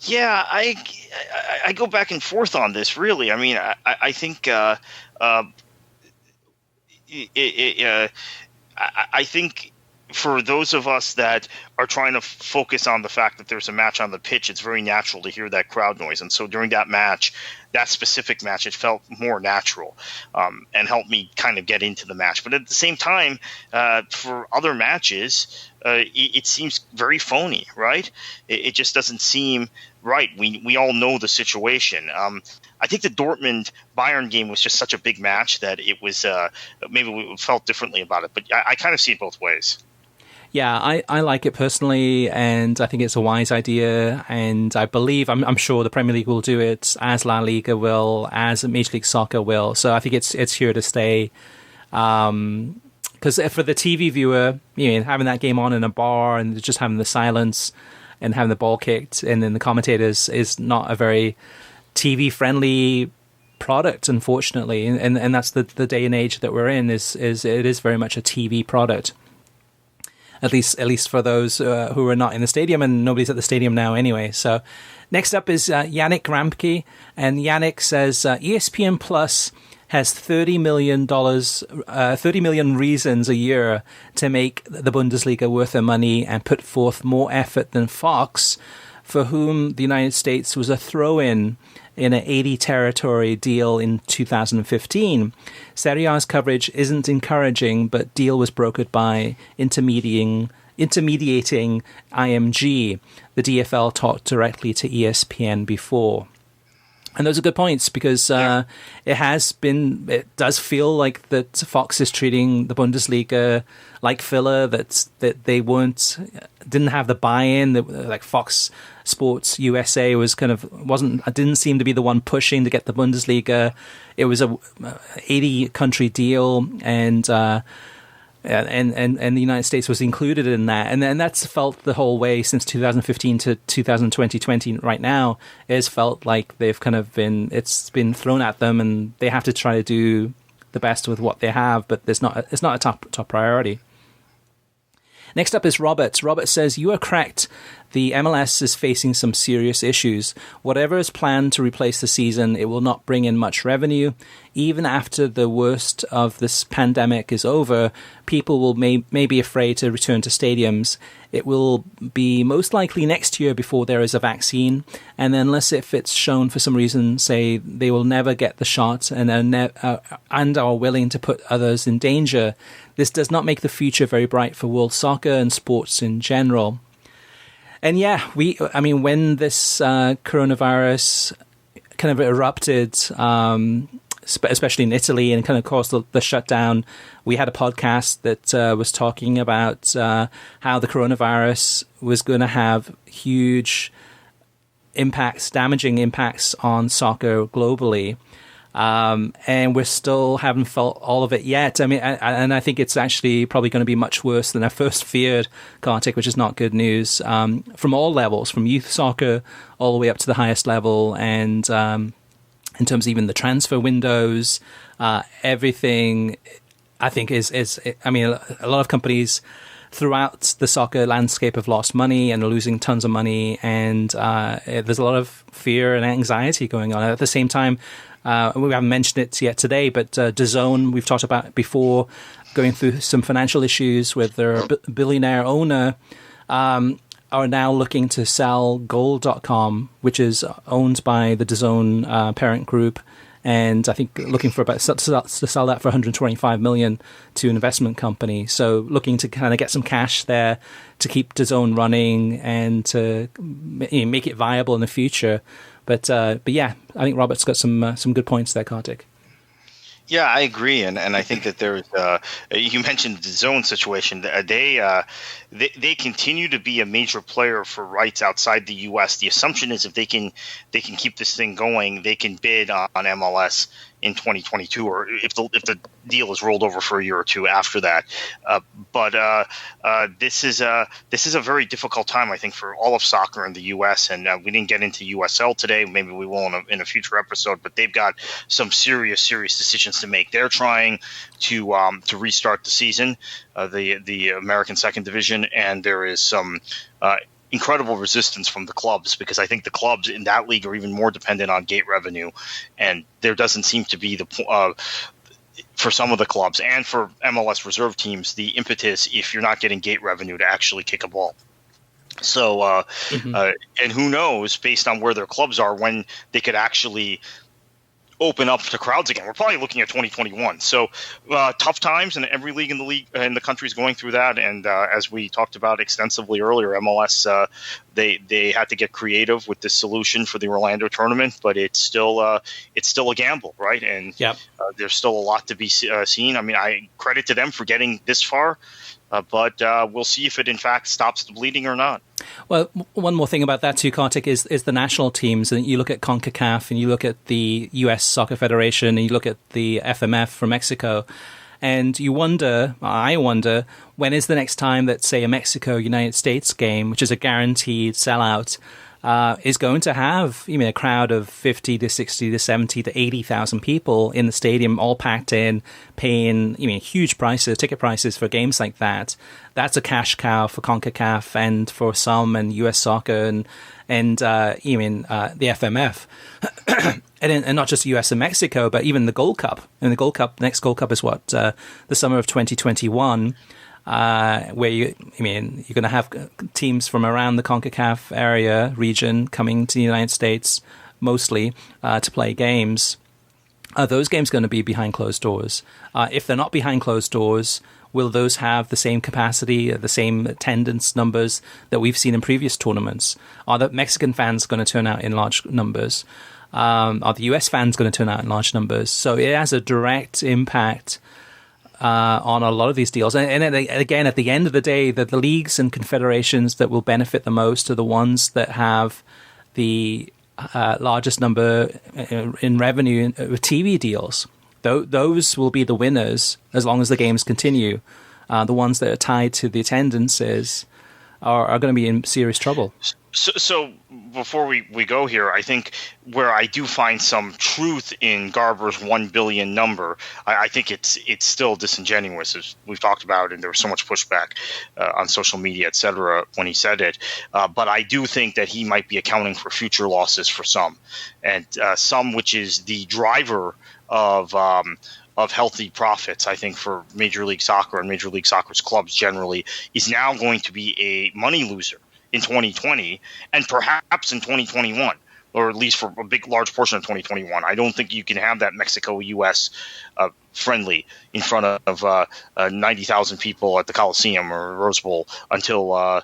Yeah, I go back and forth on this. Really, I mean, I think I think for those of us that are trying to focus on the fact that there's a match on the pitch, it's very natural to hear that crowd noise. And so during that match, that specific match, it felt more natural and helped me kind of get into the match. But at the same time, for other matches, it seems very phony, right? It just doesn't seem right. We all know the situation. I think the Dortmund-Bayern game was just such a big match that it was maybe we felt differently about it. But I kind of see it both ways. Yeah, I like it personally, and I think it's a wise idea. And I believe, I'm sure the Premier League will do it, as La Liga will, as Major League Soccer will. So I think it's here to stay. Because for the TV viewer, you know, having that game on in a bar and just having the silence and having the ball kicked and then the commentators is not a very TV friendly product, unfortunately. And that's the day and age that we're in. Is it is very much a TV product. At least for those who are not in the stadium, and nobody's at the stadium now anyway. So next up is Yannick Ramke, and Yannick says ESPN Plus has $30 million reasons a year to make the Bundesliga worth their money and put forth more effort than Fox, for whom the United States was a throw-in in an 80-territory deal in 2015. Serie A's coverage isn't encouraging, but deal was brokered by intermediating intermediating IMG. The DFL talked directly to ESPN before. And those are good points because it does feel like that Fox is treating the Bundesliga like filler, that they didn't have the buy-in, like Fox Sports USA didn't seem to be the one pushing to get the Bundesliga. It was a 80 country deal, and the United States was included in that, and that's felt the whole way since 2015 to 2020. Right now, it's felt like they've it's been thrown at them, and they have to try to do the best with what they have, but it's not a top priority. Next up is Robert. Robert says, "You are correct. The MLS is facing some serious issues. Whatever is planned to replace the season, it will not bring in much revenue. Even after the worst of this pandemic is over, people will may be afraid to return to stadiums. It will be most likely next year before there is a vaccine, and unless if it's shown for some reason, say they will never get the shot and are willing to put others in danger, this does not make the future very bright for world soccer and sports in general." And when this coronavirus kind of erupted, especially in Italy, and kind of caused the shutdown, we had a podcast that was talking about how the coronavirus was going to have huge damaging impacts on soccer globally. And we still haven't felt all of it yet. I mean, and I think it's actually probably going to be much worse than I first feared, Kartik, which is not good news, from all levels, from youth soccer all the way up to the highest level. And in terms of even the transfer windows, everything, I think a lot of companies throughout the soccer landscape have lost money and are losing tons of money. And there's a lot of fear and anxiety going on. At the same time, we haven't mentioned it yet today, but DAZN, we've talked about before, going through some financial issues with their billionaire owner, are now looking to sell Goal.com, which is owned by the DAZN parent group, and I think looking for to sell that for $125 million to an investment company. So looking to kind of get some cash there to keep DAZN running and to make it viable in the future. But yeah, I think Robert's got some good points there, Kartik. Yeah, I agree, and I think that there's. You mentioned the DAZN situation. They continue to be a major player for rights outside the U.S. The assumption is if they can keep this thing going, they can bid on MLS in 2022, or if the deal is rolled over for a year or two after that. But this is a very difficult time, I think, for all of soccer in the U.S. And we didn't get into USL today. Maybe we will in a future episode. But they've got some serious decisions to make. They're trying to restart the season, the American Second Division, and there is some incredible resistance from the clubs, because I think the clubs in that league are even more dependent on gate revenue, and there doesn't seem to be for some of the clubs and for MLS reserve teams, the impetus, if you're not getting gate revenue, to actually kick a ball. So, and who knows, based on where their clubs are, when they could actually open up to crowds again. We're probably looking at 2021. So tough times, and every league in the country is going through that. And as we talked about extensively earlier, MLS they had to get creative with this solution for the Orlando tournament, but it's still a gamble, right? And there's still a lot to be seen. I mean, I credit to them for getting this far. But we'll see if it, in fact, stops the bleeding or not. Well, one more thing about that too, Kartik, is the national teams. And you look at CONCACAF, and you look at the U.S. Soccer Federation, and you look at the FMF from Mexico, and I wonder, when is the next time that, say, a Mexico-United States game, which is a guaranteed sellout, is going to have a crowd of 50 to 60 to 70 to 80,000 people in the stadium, all packed in, paying huge ticket prices for games like that. That's a cash cow for CONCACAF and for some, and US Soccer and the FMF. and not just US and Mexico, but even the Gold Cup. And the next Gold Cup is the summer of 2021. Where you're going to have teams from around the CONCACAF region coming to the United States mostly to play games. Those games are going to be behind closed doors. If they're not behind closed doors, will those have the same capacity, the same attendance numbers that we've seen in previous tournaments? Are the Mexican fans going to turn out in large numbers? Are the US fans going to turn out in large numbers? So it has a direct impact on a lot of these deals. And again, at the end of the day, the leagues and confederations that will benefit the most are the ones that have the largest number in revenue with TV deals. Those will be the winners as long as the games continue. The ones that are tied to the attendances are going to be in serious trouble. So before we go here, I think where I do find some truth in Garber's 1 billion number, I think it's still disingenuous, as we've talked about, and there was so much pushback on social media, et cetera, when he said it. But I do think that he might be accounting for future losses for some, and some which is the driver of healthy profits, I think, for Major League Soccer and Major League Soccer's clubs generally, is now going to be a money loser in 2020 and perhaps in 2021, or at least for a large portion of 2021. I don't think you can have that Mexico-U.S. Friendly in front of 90,000 people at the Coliseum or Rose Bowl until, I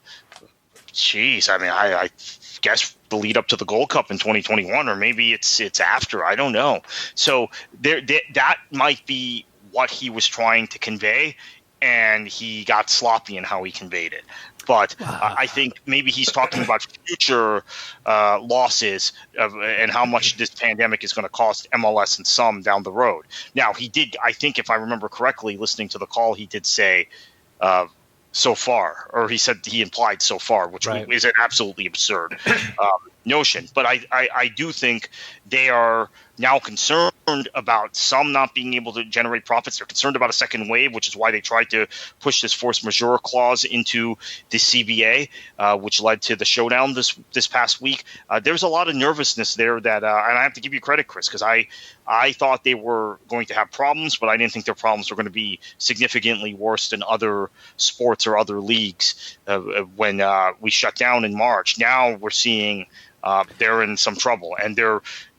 guess the lead up to the Gold Cup in 2021, or maybe it's after. I don't know. So that might be what he was trying to convey, and he got sloppy in how he conveyed it. But I think maybe he's talking about future losses and how much this pandemic is going to cost MLS and some down the road. Now, he did, I think, if I remember correctly, listening to the call, he did say so far, or he implied so far, which is an absolutely absurd notion. But I do think they are now concerned about some not being able to generate profits. They're concerned about a second wave, which is why they tried to push this force majeure clause into the CBA, which led to the showdown this past week. There's a lot of nervousness there that, and I have to give you credit, Chris, because I thought they were going to have problems, but I didn't think their problems were going to be significantly worse than other sports or other leagues when we shut down in March. Now we're seeing they're in some trouble,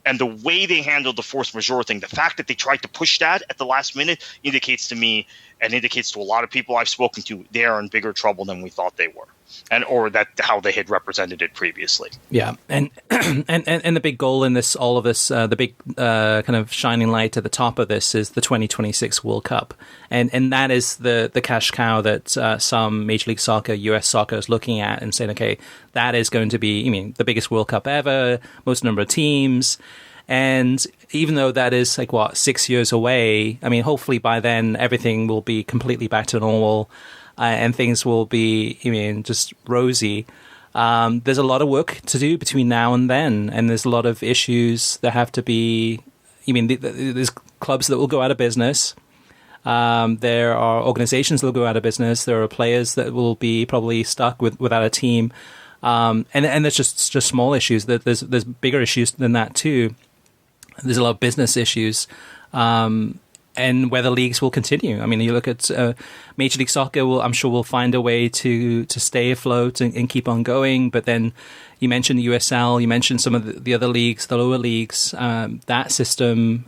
and the way they handled the force majeure thing, the fact that they tried to push that at the last minute indicates to me and indicates to a lot of people I've spoken to, they are in bigger trouble than we thought they were, or that how they had represented it previously. Yeah, and the big goal in this, all of this, the big kind of shining light at the top of this is the 2026 World Cup, and that is the cash cow that some Major League Soccer, US Soccer is looking at and saying, okay, that is going to be, the biggest World Cup ever, most number of teams. And even though that is 6 years away, hopefully by then everything will be completely back to normal and things will be, just rosy. There's a lot of work to do between now and then, and there's a lot of issues that have to be. There's clubs that will go out of business. There are organizations that will go out of business. There are players that will be probably stuck without a team, and there's just small issues. There's bigger issues than that too. There's a lot of business issues, and whether leagues will continue. You look at Major League Soccer. I'm sure will find a way to stay afloat and keep on going. But then you mentioned the USL. You mentioned some of the other leagues, the lower leagues. That system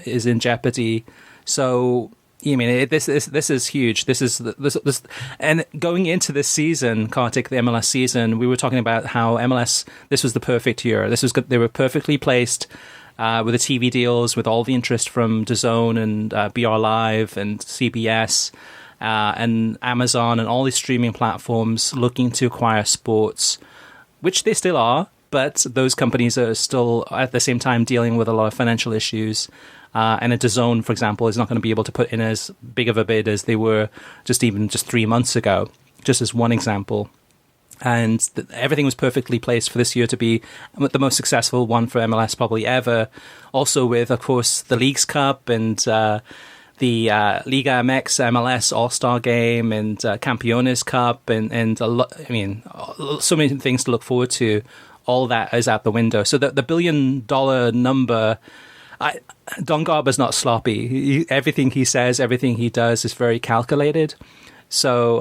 is in jeopardy. So this is huge. This, and going into this season, Kartik, the MLS season, we were talking about how MLS. This was the perfect year. This was good. They were perfectly placed. With the TV deals, with all the interest from DAZN and BR Live and CBS and Amazon and all these streaming platforms looking to acquire sports, which they still are, but those companies are still at the same time dealing with a lot of financial issues. And a DAZN, for example, is not going to be able to put in as big of a bid as they were just 3 months ago, just as one example. And everything was perfectly placed for this year to be the most successful one for MLS probably ever. Also with, of course, the Leagues Cup and the Liga MX MLS All-Star Game and Campeones Cup and a lot. So many things to look forward to. All that is out the window. So the $1 billion number. Don Garber's not sloppy. Everything he says, everything he does is very calculated. So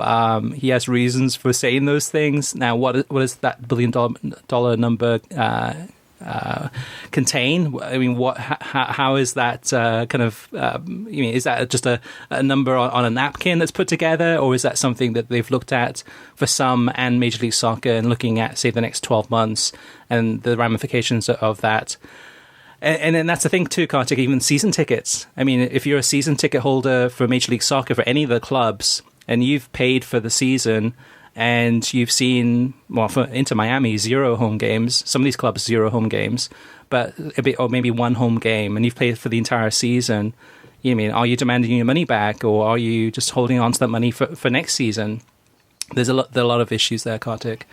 he has reasons for saying those things. Now, what is that $1 billion number contain? I mean, how is that is that just a number on a napkin that's put together, or is that something that they've looked at for some and Major League Soccer and looking at, say, the next 12 months and the ramifications of that? And then that's the thing too, Kartik, even season tickets. I mean, if you're a season ticket holder for Major League Soccer for any of the clubs and you've paid for the season and you've seen, well, for Inter Miami, 0 home games, some of these clubs 0 home games, but or maybe 1 home game, and you've paid for the entire season, are you demanding your money back, or are you just holding on to that money for next season? There are a lot of issues there, Kartik.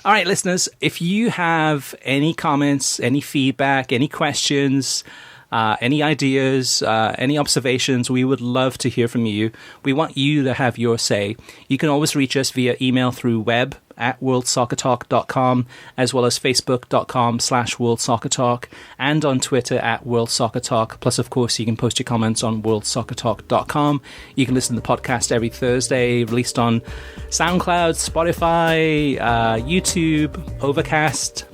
All right, listeners, if you have any comments, any feedback, any questions, any ideas, any observations, we would love to hear from you. We want you to have your say. You can always reach us via email through web at worldsoccertalk.com, as well as facebook.com/worldsoccertalk, and on Twitter at worldsoccertalk. Plus, of course, you can post your comments on worldsoccertalk.com. You can listen to the podcast every Thursday, released on SoundCloud, Spotify, YouTube, Overcast,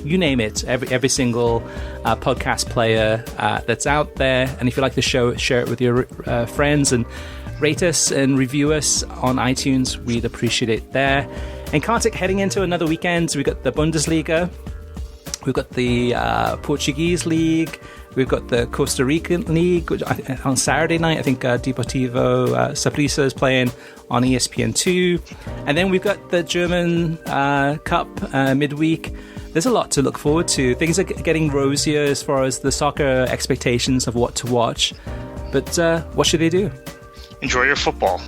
you name it, every single podcast player that's out there. And if you like the show, share it with your friends and rate us and review us on iTunes. We'd appreciate it there. And Kartik, heading into another weekend, we've got the Bundesliga, we've got the Portuguese League, we've got the Costa Rican League, which on Saturday night, I think Deportivo Saprissa is playing on ESPN2. And then we've got the German Cup midweek. There's a lot to look forward to. Things are getting rosier as far as the soccer expectations of what to watch. But what should they do? Enjoy your football.